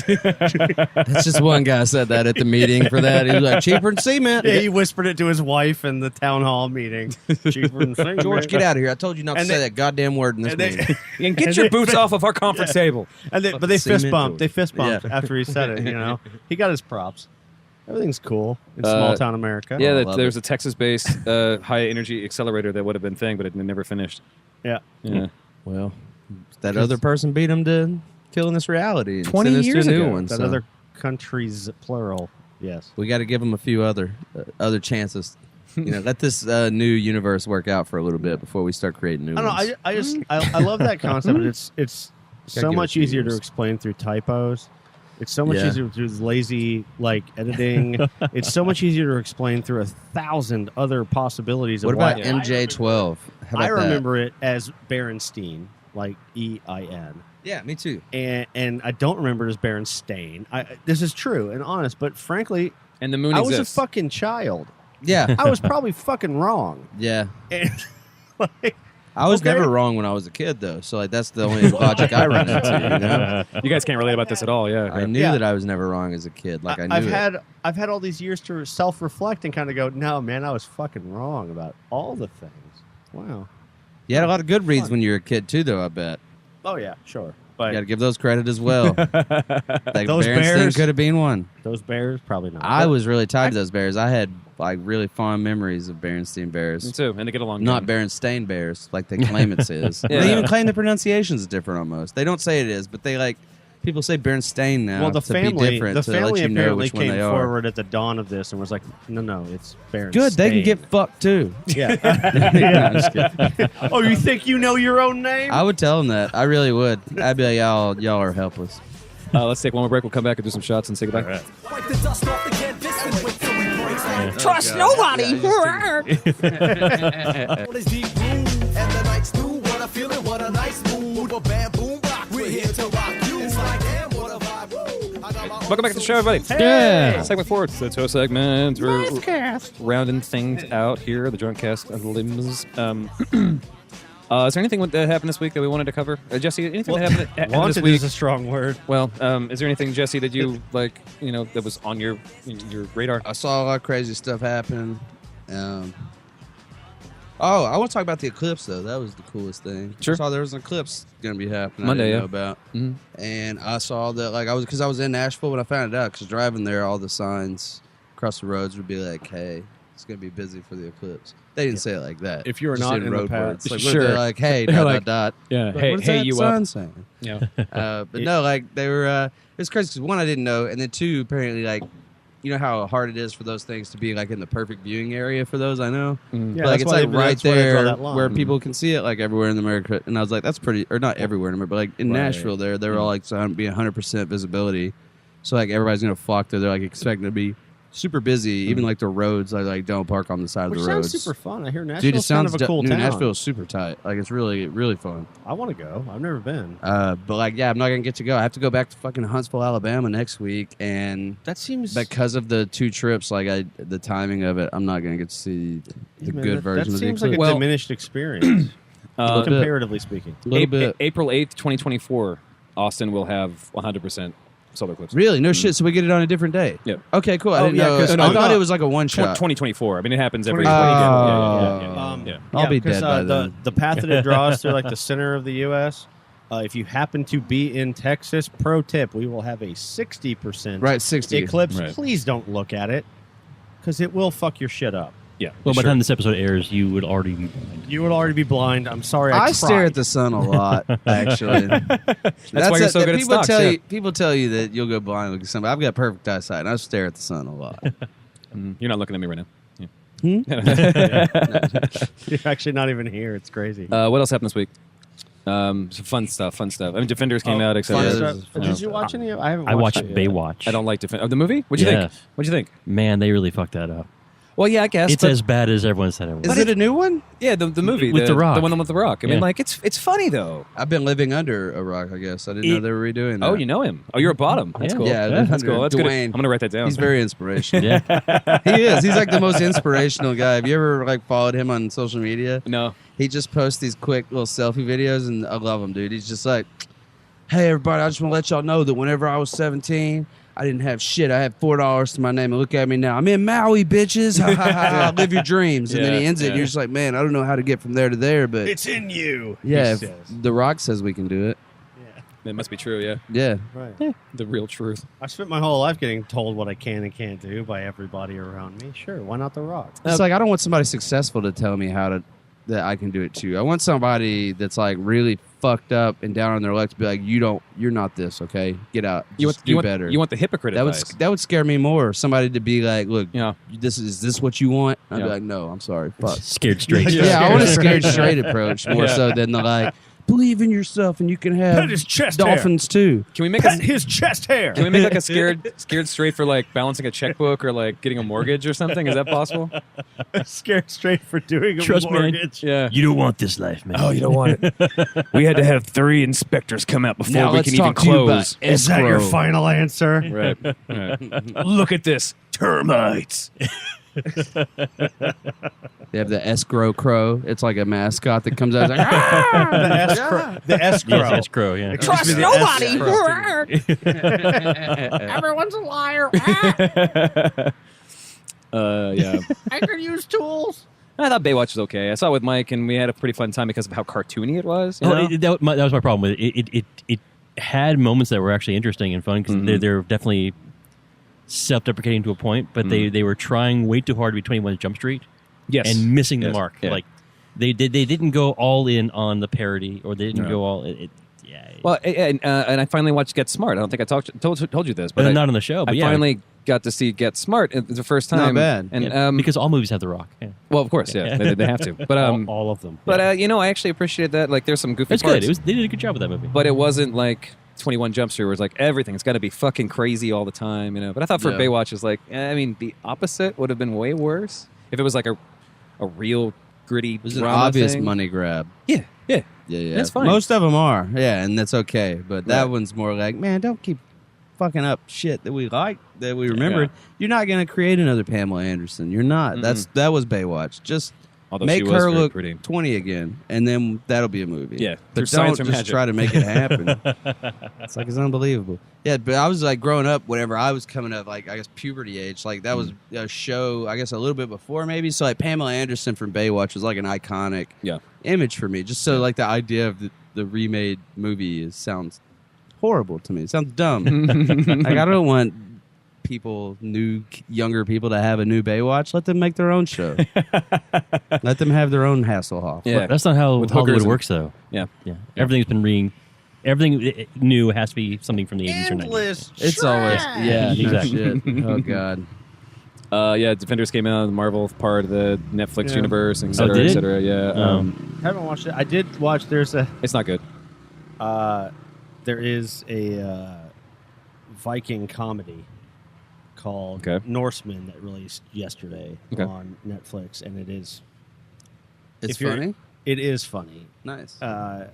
That's just one guy said that at the meeting for that. He was like, cheaper than cement. Yeah, he whispered it to his wife in the town hall meeting. Cheaper than cement. George, get out of here. I told you not to And say they- that goddamn word in this meeting. it. And get your boots off of our conference table. But they fist Cement bumped. George. They fist bumped Yeah. after he said it. You know, he got his props. Everything's cool in small town America. Yeah, love there's a Texas-based high energy accelerator that would have been thing, but it never finished. yeah. Yeah. Well, that other person beat him to killing this reality. And 20 send us to years a new ago. one. That so other countries plural. Yes. we got to give him a few other chances. Let this new universe work out for a little bit before we start creating new I don't ones. know. I love that concept. It's so give it much a few easier to years. explain through typos. It's so much Yeah. easier through lazy editing. It's so much easier to explain through 1,000 other possibilities. What of about why MJ12? How I about that? remember it as Berenstein, like EIN. Yeah, me too. And I don't remember it as Berenstain. This is true and honest, but frankly, And the moon I was exists. a fucking child. Yeah, I was probably fucking wrong. yeah. And, like, I was Okay. never wrong when I was a kid, though. So like that's the only logic I run into. You guys can't relate about this at all, yeah. I knew Yeah. that I was never wrong as a kid. Like I knew I've had all these years to self-reflect and kind of go, no, man, I was fucking wrong about all the things. Wow. You had a lot of good reads when you were a kid too, though. I bet. Oh yeah, sure. You But got to give those credit as well. Like Those Berenstain Bears? could have been one. those Bears probably not. I was really tied to those Bears. I had like really fond memories of Berenstain Me Bears. too, and they get along. Not good. Berenstain Bears, like they claim it is. Yeah. They even claim the pronunciation is different almost. They don't say it is, but they like people say Berenstain now well, the to be family, different the to family let you know apparently which one came they are. forward at the dawn of this and was like, no, it's Berenstain. Good, they can get fucked too. Yeah. I'm just kidding. Oh, you think you know your own name? I would tell them that. I really would. I'd be like, y'all are helpless. Let's take one more break. We'll come back and do some shots and say goodbye. Wipe the dust off the canvas and wait till we break out. Trust nobody. On this deep groove, and the night's new. What a feeling, what a nice mood. A bam, boom, rock. We're here to rock you. It's like, damn, what a vibe. Woo. I got my Welcome back to the show, everybody. Yeah. Segment 4. It's the tow segment. We're rounding things out here. The drunk cast of limbs. Is there anything that happened this week that we wanted to cover? Jesse, anything that happened this Wanted week? is a strong word. Well, is there anything, Jesse, that you like? That was on your radar? I saw a lot of crazy stuff happen. I want to talk about the eclipse though. That was the coolest thing. Sure. I saw there was an eclipse going to be happening. Monday, I didn't yeah. know about. Mhm. And I saw that because I was in Nashville when I found it out. Because driving there, all the signs across the roads would be like, "Hey, it's going to be busy for the eclipse." They didn't say it like that. If you are Just not in the road path- words. Like, Sure. they're like, "Hey, They're dot, like- dot, dot." Yeah. Like, Hey, what is hey, that you sign up? saying? Yeah. But no, like they were. It was crazy because one, I didn't know, and then two, apparently, like you know how hard it is for those things to be like in the perfect viewing area for those. I know, Mm. Yeah, but, like that's it's why like they- right that's why they draw there that line. where people can see it, like everywhere in America. And I was like, that's pretty, or not everywhere in America, but like in Right. Nashville, they were all like, so be 100% visibility. So like everybody's gonna flock there. They're like expecting to be super busy. Even like the roads, like don't park on the side Which of the roads. sounds super fun. I hear Dude, it Nashville's kind sounds of a cool town. Nashville is super tight. Like it's really, really fun. I want to go. I've never been. But like, yeah, I'm not gonna get to go. I have to go back to fucking Huntsville, Alabama next week, and That seems because of the two trips, like the timing of it, I'm not gonna get to see the Man, good that version of the seems like a eclipse. diminished experience, Uh, comparatively speaking. A little bit. April 8th, 2024, Austin will have 100% solar eclipse. Really? No shit. So we get it on a different day. Yep. Okay, cool. I Oh, didn't yeah, know. 'cause I I'm thought not- it was like a one shot. 2024. I mean, it happens every 2024. Yeah. I'll be dead by then. The path that it draws through like the center of the U.S. If you happen to be in Texas, pro tip: we will have a 60% Right, 60. eclipse. Right. Please don't look at it because it will fuck your shit up. Yeah. Well, by sure. the time this episode airs, you would already be blind. You would already be blind. I'm sorry. I I stare tried. at the sun a lot, actually. That's why you're so good at people stocks, tell yeah. you. People tell you that you'll go blind looking at sun. But I've got perfect eyesight, and I stare at the sun a lot. You're not looking at me right now. You're actually not even here. It's crazy. What else happened this week? Some fun stuff. I mean, Defenders came out, Fun etc. stuff. Did you watch any? I haven't. I watched it yet. Baywatch. I don't like Defenders. The movie? What'd you Yeah. think? What'd you think? Man, they really fucked that up. Well, yeah, I guess It's as bad as everyone said it was. Is it a new one? yeah, the movie With The Rock. the one with the Rock. I mean, Yeah. like it's funny though. I've been living under a rock, I guess. I didn't know they were redoing that. Oh, you know him? Oh, you're a bottom. That's Yeah. cool. Yeah, that's cool. That's good. Dwayne. I'm gonna write that down. He's very inspirational. Yeah. He is. He's like the most inspirational guy. Have you ever like followed him on social media? no. He just posts these quick little selfie videos, and I love him, dude. He's just like, hey, everybody, I just want to let y'all know that whenever I was 17, I didn't have shit. I had $4 to my name, and look at me now. I'm in Maui, bitches. Ha, ha, ha. Live your dreams. And then he Yeah, ends it, and yeah. you're just like, man, I don't know how to get from there to there, but It's in you. yeah, he if says. The Rock says we can do it. Yeah. It must be true. Yeah, Yeah. Right. the real truth. I spent my whole life getting told what I can and can't do by everybody around me. Sure, why not The Rock? It's like I don't want somebody successful to tell me that I can do it too. I want somebody that's like really fucked up and down on their luck to be like, you're not this, okay? Get out. Just do better. You want the hypocrite that would advice. that would scare me more. Somebody to be like, look, Yeah. is this what you want? I'd Yeah. be like, no, I'm sorry, fuck. Scared straight. Yeah, I want a Scared scared straight approach more Yeah. so than the like, believe in yourself and you can have Pet his chest hair. dolphins too. Can we make Pet his chest hair. Can we make like a scared straight for like balancing a checkbook or like getting a mortgage or something? Is that possible? Scared straight for doing a Trust me. mortgage? Yeah. You don't want this life, man. Oh, you don't want it. We had to have 3 inspectors come out before Now we let's can even talk to you about close. Is that your escrow. final answer? Right. Right. Look at this. Termites. They have the escrow crow. It's like a mascot that comes out and is like, "Ah!" The escrow. The escrow. Yes, escrow, yeah. Excuse me, the escrow. Everyone's a liar. Yeah. I could use tools. I thought Baywatch was okay. I saw it with Mike, and we had a pretty fun time because of how cartoony it was. You know? That was my problem with it. It had moments that were actually interesting and fun because they're definitely self-deprecating to a point, but they were trying way too hard to be 21 Jump Street Yes. and missing the Yes. mark. Yeah. Like they didn't go all in on the parody, or they didn't go all. Well, and I finally watched Get Smart. I don't think I told you this, but not on the show. But I yeah, finally got to see Get Smart the first time. Not bad. And yeah, because all movies have The Rock. Yeah. well, of course, yeah, they have to. But All of them. but I actually appreciated that. Like, there's some goofy It's parts. good. They did a good job with that movie. But it wasn't like 21 Jump Street, where it's like everything. It's got to be fucking crazy all the time, you know. But I thought for Yeah. Baywatch, is like, I mean, the opposite would have been way worse if it was like a real gritty. It was an drama obvious thing. money grab. Yeah, yeah. Yeah. That's fine. Most of them are. Yeah, and that's okay. But that Right. one's more like, man, don't keep fucking up shit that we like, that we remember. Yeah. You're not going to create another Pamela Anderson. You're not. That was Baywatch. Just Although make she was her very look pretty. 20 again, and then that'll be a movie. Yeah, but through science don't or just magic. try to make it happen. It's like, it's unbelievable. Yeah, but I was like growing up, whenever I was coming up, like I guess puberty age, like that was a show, I guess a little bit before maybe. So like Pamela Anderson from Baywatch was like an iconic Yeah. image for me. Just so like the idea of the remade movie sounds horrible to me. It sounds dumb. Like I don't want younger people to have a new Baywatch. Let them make their own show. Let them have their own Hasselhoff. Yeah. That's not how With Hollywood hookers and- works, though. Yeah. Yeah, everything's been everything new has to be something from the 80s or 90s. Endless. It's always no Exactly. shit. Oh god. Yeah, Defenders came out, the Marvel part of the Netflix Yeah. universe, et Oh, cetera, did et it? cetera. Yeah. Haven't watched it. I did watch. There's a. It's not good. There is a Viking comedy called Okay. Norseman that released yesterday Okay. on Netflix, and it is It's if you're- funny. It is funny. Nice. I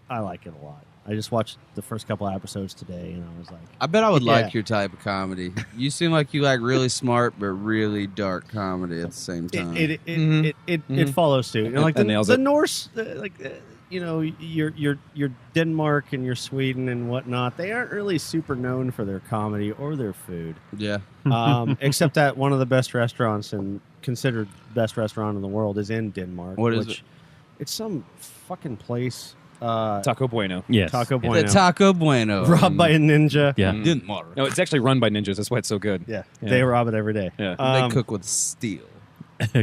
like it a lot. I just watched the first couple episodes today, and I was like, I bet I would Yeah. like your type of comedy. You seem like you like really smart but really dark comedy at the same time. it follows suit. And like That nails the it. Norse, you know, your Denmark and your Sweden and whatnot. They aren't really super known for their comedy or their food. Yeah. Except that one of the best restaurants and considered best restaurant in the world is in Denmark. What is it? It's some fucking place. Taco Bueno. Yes. Taco The Bueno. Taco Bueno. Robbed by a ninja. Yeah. Didn't matter. No, it's actually run by ninjas. That's why it's so good. Yeah, Yeah. they rob it every day. Yeah. They cook with steel.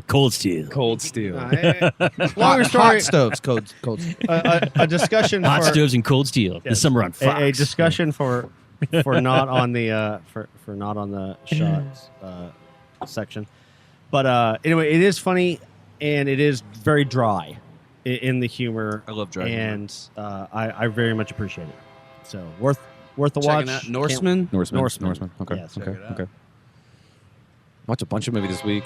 Cold Steel. Cold Steel. Long story. Hot stoves. Cold steel. A discussion Hot for stoves and Cold Steel. Yes. The summer on Fox. a discussion for not on the for not on the shots section. But anyway, it is funny and it is very dry in the humor. I love dry and I very much appreciate it. So worth a Checking watch. out Norseman. Norseman. Norseman. Okay. Yes, okay. check it out. Okay. Watch a bunch of movies this week.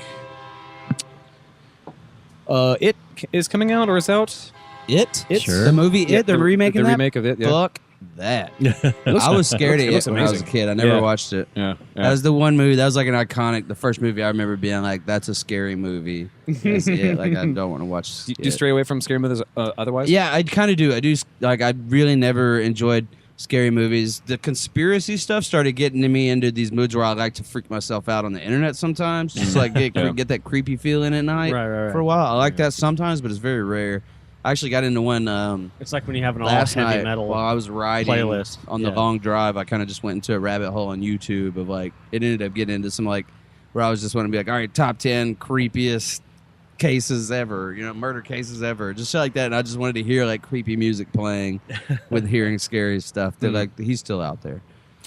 It is coming out or is out. It? Sure. The movie It? Yeah, They're remaking the that? remake of it. Yeah. Fuck that. looks- I was scared it of looks it when I was a amazing. kid. I never Yeah. watched it. Yeah. That was the one movie. That was like an iconic. The first movie I remember being like, "That's a scary movie." That's it. Like I don't want to watch. Do you it. stray away from scary movies otherwise? Yeah, I kind of do. I do. Like I really never enjoyed scary movies. The conspiracy stuff started getting me into these moods where I like to freak myself out on the internet sometimes. Just like get that creepy feeling at night Right. for a while. I like that sometimes, but it's very rare. I actually got into one It's like when you have an all last heavy night metal while I was riding playlist. on the Yeah. long drive. I kind of just went into a rabbit hole on YouTube of like it ended up getting into some like where I was just want to be like, all right, top 10 creepiest cases ever, murder cases ever, just shit like that. And I just wanted to hear like creepy music playing with hearing scary stuff. They're like, he's still out there.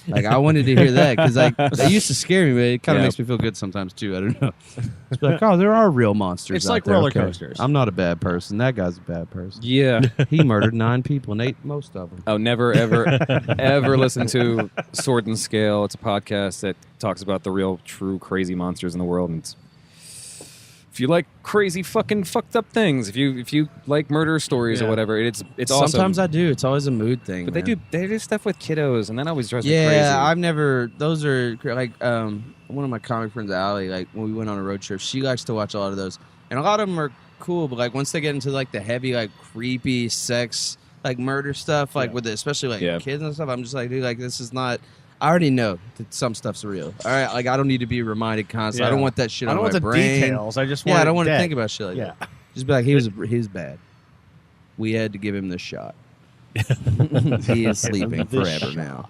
Like I wanted to hear that because like they used to scare me, but it kind of makes me feel good sometimes too. I don't know. It's like, oh, there are real monsters. It's out like there. roller Okay. coasters. I'm not a bad person. That guy's a bad person. Yeah. He murdered 9 people and ate most of them. Oh, never, ever, ever listen to Sword and Scale. It's a podcast that talks about the real, true, crazy monsters in the world. And if you like crazy, fucking fucked up things, if you like murder stories or Yeah. whatever, it's awesome. Sometimes I do. It's always a mood thing. But man. they do stuff with kiddos, and that always drives me crazy. Yeah, I've never. Those are like one of my comic friends, Allie. Like when we went on a road trip, she likes to watch a lot of those, and a lot of them are cool. But like once they get into like the heavy, like creepy sex, like murder stuff, like with it, especially like kids and stuff, I'm just like, dude, like this is not. I already know that some stuff's real. All right, like I don't need to be reminded constantly. I don't want that shit I on don't my want the brain. details. I just want. Yeah, I don't want to dead. think about shit like Yeah. that. Just be like, he was bad. We had to give him the shot. He is sleeping This forever now.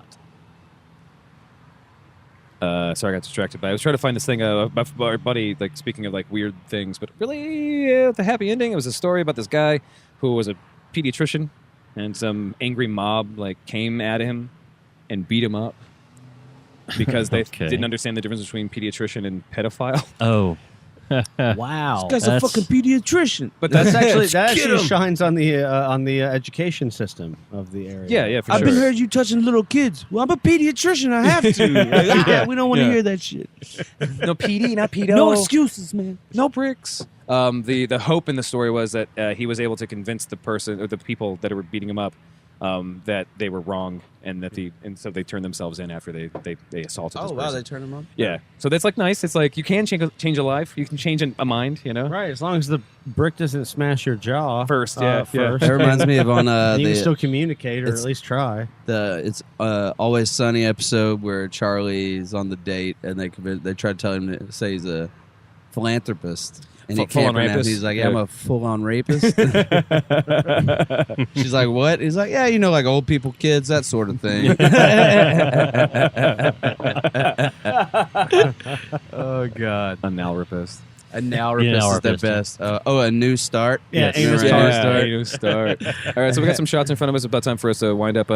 Sorry, I got distracted. But I was trying to find this thing about our buddy, like speaking of like weird things, but really the happy ending. It was a story about this guy who was a pediatrician, and some angry mob like came at him and beat him up because they Okay. didn't understand the difference between pediatrician and pedophile. Oh. Wow. This guy's a fucking pediatrician. But That's actually Get him. shines on the education system of the area. Yeah, for I've sure. been heard you touching little kids. Well, I'm a pediatrician. I have to. Like, we don't want to Yeah. hear that shit. No PD, not pedo. No excuses, man. No bricks. The hope in the story was that he was able to convince the person or the people that were beating him up that they were wrong, and that so they turned themselves in after they assaulted this person. turned him on. Yeah, so that's like nice. It's like you can change a life, you can change a mind, Right, as long as the brick doesn't smash your jaw First, yeah. first. That reminds me of on And you can the still communicate or at it's- least try. it's Always Sunny episode where Charlie's on the date and they try to tell him to say he's a philanthropist. And he Full-on can't pronounce. rapist? He's like, Yeah. I'm a full-on rapist. She's like, what? He's like, yeah, like old people, kids, that sort of thing. Oh God, A nalrapist. a nalrapist is the Nalrapist, best. A new start. Yeah, Yes. Amos Right. Carr. New start. All right, so we got some shots in front of us. It's about time for us to wind up.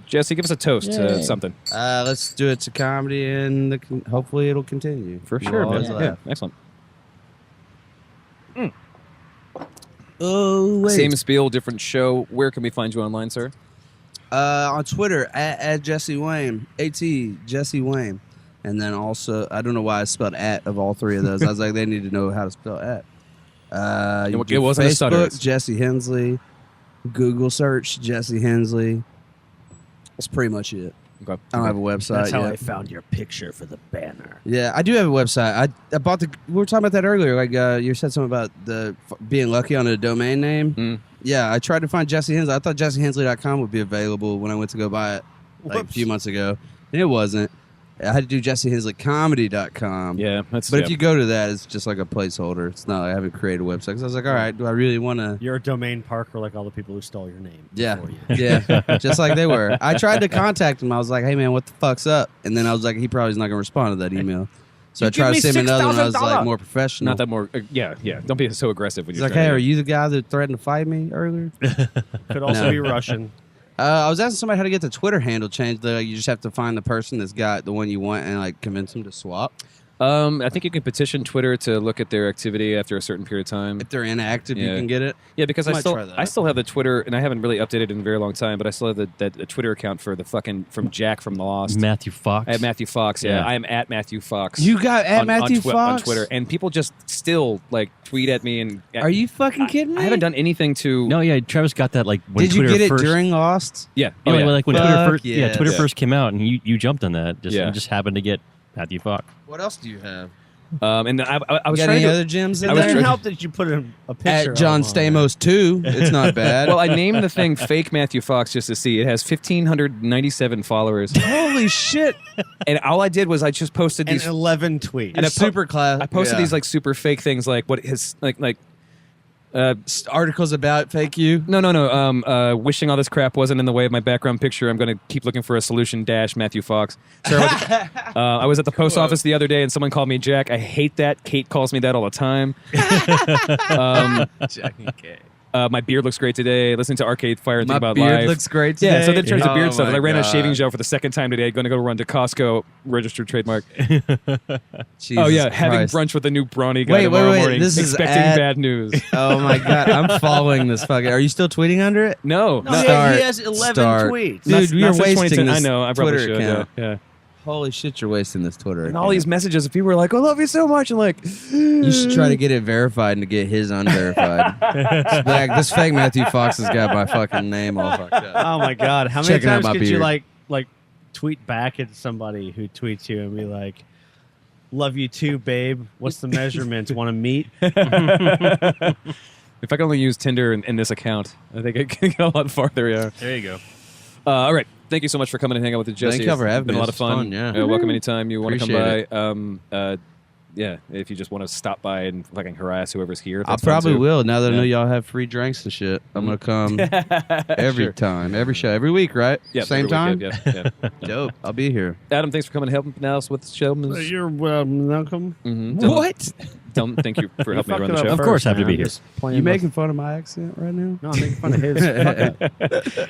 Jesse, give us a toast to something. Let's do it to comedy, and hopefully it'll continue. For We'll sure, always man. laugh. Yeah, excellent. Oh, wait. Same spiel, different show. Where can we find you online, sir? On Twitter at Jesse Wayne, AT Jesse Wayne, and then also I don't know why I spelled at of all three of those. I was like, they need to know how to spell at. You It do wasn't a stutter. Facebook, Jesse Hensley. Google search Jesse Hensley. That's pretty much it. Okay. I don't have a website That's how yet. I found your picture for the banner. Yeah, I do have a website. I bought we were talking about that earlier. Like you said something about being lucky on a domain name. Mm. Yeah, I tried to find Jesse Hensley. I thought JesseHensley.com would be available when I went to go buy it like a few months ago, and it wasn't. I had to do JesseHensleyComedy.com. Yeah, that's. But if you go to that, it's just like a placeholder. It's not. I haven't created a website. 'Cause I was like, all right, do I really want to? You're a domain parker like all the people who stole your name. Yeah, before you. yeah, just like they were. I tried to contact him. I was like, hey man, what the fuck's up? And then I was like, he probably's not gonna respond to that email. So I tried to send him another one. I was like, more professional. not that more. Yeah. Don't be so aggressive when He's you're like, hey, trying are to- you the guy that threatened to fight me earlier? Could also No. be Russian. I was asking somebody how to get the Twitter handle changed. Like, you just have to find the person that's got the one you want and like convince them to swap. I think you can petition Twitter to look at their activity after a certain period of time. If they're inactive, you Yeah. can get it. Yeah, because I I might still try that. I still have the Twitter, and I haven't really updated in a very long time, but I still have that Twitter account for the fucking from Jack from the Lost. Matthew Fox. I have Matthew Fox. Yeah, Yeah. I am at Matthew Fox. You got at Matthew on Fox Twitter, and people just still like tweet at me. And Are you fucking kidding me? I haven't done anything to. No, yeah, Travis got that like when Did Twitter you get it first, during Lost? Yeah. Yeah, Oh, yeah. like when Fuck Twitter first, yes. Twitter Yeah. first came out, and you jumped on that. Just Yeah. you just happened to get Matthew Fox. What else do you have? And I was Got trying any to. other gems in I It was didn't there? help that you put a picture At of John him on there. Stamos 2. It's not bad. Well, I named the thing "Fake Matthew Fox" just to see. It has 1,597 followers, Holy shit! and all I did was I just posted And these. 11 tweets. And It's super class. I posted yeah. these like super fake things, like what his like. articles about fake you. No. Wishing all this crap wasn't in the way of my background picture. I'm going to keep looking for a solution. Matthew Fox. So I was at the post office the other day, and someone called me Jack. I hate that. Kate calls me that all the time. Jack and Kay. My beard looks great today. Listening to Arcade Fire and My think about beard life. looks great today. Yeah, so then turns to Oh beard stuff. my I ran out of God. shaving gel for the second time today. Going to go run to Costco, registered trademark. Jesus Oh yeah, having Christ. brunch with the new brawny guy Wait, tomorrow wait. morning. This is expecting ad- bad news. Oh my God, I'm following this fucking. Are you still tweeting under it? No, No, no. Start. he has 11 Start. tweets. Dude, you're Not since wasting 2010. this I know. I probably Twitter should. account. Yeah. Holy shit, you're wasting this Twitter. And account. all these messages of people are like, "I love you so much," and like, You should try to get it verified and to get his unverified. This fake Matthew Fox has got my fucking name all fucked up. Oh my God! How many Checking out times my could you beard. like tweet back at somebody who tweets you and be like, "Love you too, babe. What's the measurements? Want to meet?" If I could only use Tinder in this account, I think I can get a lot farther. Yeah. There you go. All right. Thank you so much for coming and hanging out with us, Jesse. Thank you for It's having been me. a lot This of was fun. fun, yeah. Welcome anytime you want to come Appreciate by. Yeah, if you just want to stop by and fucking harass whoever's here. I that's fine, probably too. will. Now that I know Yeah. y'all have free drinks and shit, I'm gonna come every Sure. time, every show, every week, right? Yeah, Same every week, time. Yeah. Dope. I'll be here. Adam, thanks for coming and helping us with the show. You're welcome. What? Thank you for helping me run the show. Of course I have to be here. You making fun of my accent right now? No, I'm making fun of his. Fuck up.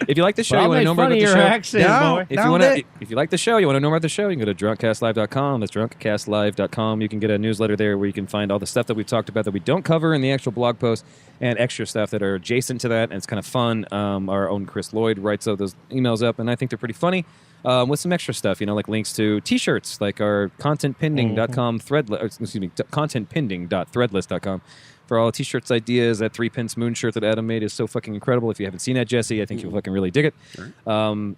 If you like the show, Well, you I'll want to know make more fun about of the your show. accent, No. boy. If you want to, if you like the show, you want to know more about the show, you can go to drunkcastlive.com. That's drunkcastlive.com. You can get a newsletter there where you can find all the stuff that we've talked about that we don't cover in the actual blog post and extra stuff that are adjacent to that. And it's kind of fun. Our own Chris Lloyd writes those emails up, and I think they're pretty funny. With some extra stuff, like links to T-shirts, like our contentpending.com contentpending.threadless.com for all T-shirts ideas. That 3-pence moon shirt that Adam made is so fucking incredible. If you haven't seen that, Jesse, I think you'll fucking really dig it. And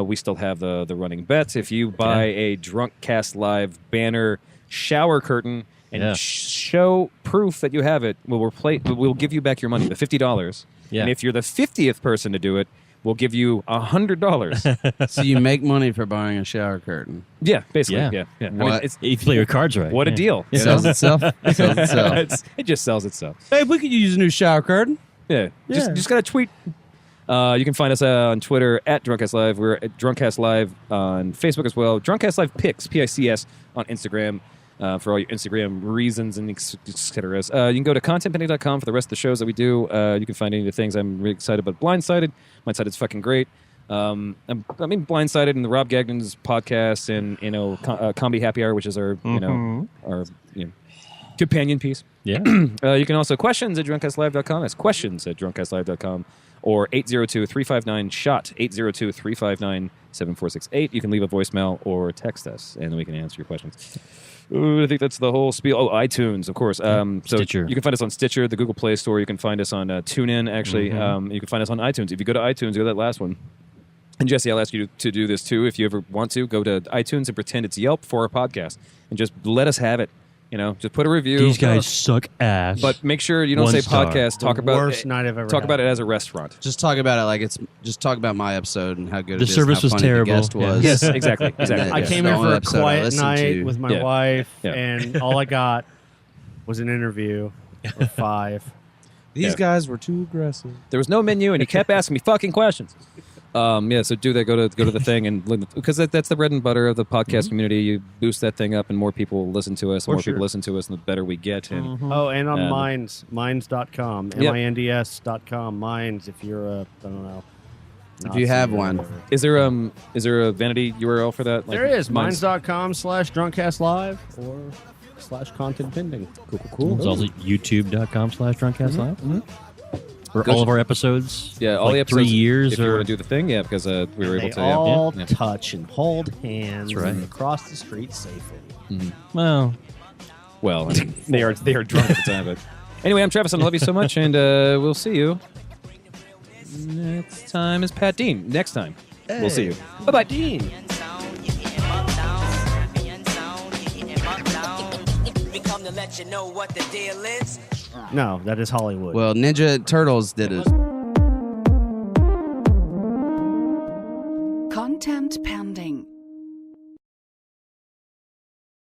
we still have the running bets. If you buy a Drunk Cast Live banner shower curtain and show proof that you have it, we'll give you back your money, the $50. Yeah. And if you're the 50th person to do it, we'll give you $100. So you make money for buying a shower curtain? Yeah, basically. Yeah. Yeah. I mean, What? it's If you play your cards right. what a Yeah. deal. It sells itself. It sells itself. It just sells itself. Hey, we could use a new shower curtain. Yeah. Just got to tweet. You can find us on Twitter at Drunkcast Live. We're at Drunkcast Live on Facebook as well. Drunkcast Live Pics, Pics, on Instagram. For all your Instagram reasons and et cetera. You can go to contentpending.com for the rest of the shows that we do. You can find any of the things. I'm really excited about Blindsided. Blindsided's fucking great. Blindsided and the Rob Gagnon's podcast and, Comedy Happy Hour, which is our, our companion piece. Yeah. You can also questions at drunkcastlive.com. That's questions at drunkcastlive.com or 802-359-SHOT, 802-359-7468. You can leave a voicemail or text us, and then we can answer your questions. Ooh, I think that's the whole spiel. Oh, iTunes, of course. So Stitcher. you can find us on Stitcher, the Google Play Store. You can find us on TuneIn, actually. You can find us on iTunes. If you go to iTunes, go to that last one. And Jesse, I'll ask you to do this too. If you ever want to, go to iTunes and pretend it's Yelp for our podcast. And just let us have it. Just put a review. These guys suck ass. But make sure you don't One say star. podcast. Talk about worst night I've ever Talk had. about it as a restaurant. Just talk about it like it's. Just talk about my episode and how good The it is. service and was how funny terrible. The guest Yeah. was. Yes, exactly. And that- I Yeah. came the in only for a episode I quiet listened night to. with my Yeah. wife, Yeah. and all I got was an interview or 5. These Yeah. guys were too aggressive. There was no menu, and he kept asking me fucking questions. So do that. Go to the thing, and because that's the bread and butter of the podcast community. You boost that thing up, and more people listen to us. More people listen to us, and the better we get. And Oh, and on Um, Minds.com, Yep. minds.com. Minds, if you're a, I don't know, If you have one. Is there a vanity URL for that? There is. Minds.com/drunkcastlive or /content pending. Cool. It's also youtube.com/drunkcastlive. For all of our episodes. Yeah, all like the episodes. 3 years. If you want to do the thing, yeah, because we were able They to. all yeah. touch and hold hands That's right. and cross the street safely. Well, Well, I mean, they are drunk at the time, but anyway, I'm Travis, and I love you so much, and we'll see you next time. Is Pat Dean next time? We'll see you. Bye bye, Dean. To let you know what the deal is. No, that is Hollywood. Well, Ninja Turtles did it. Content pending.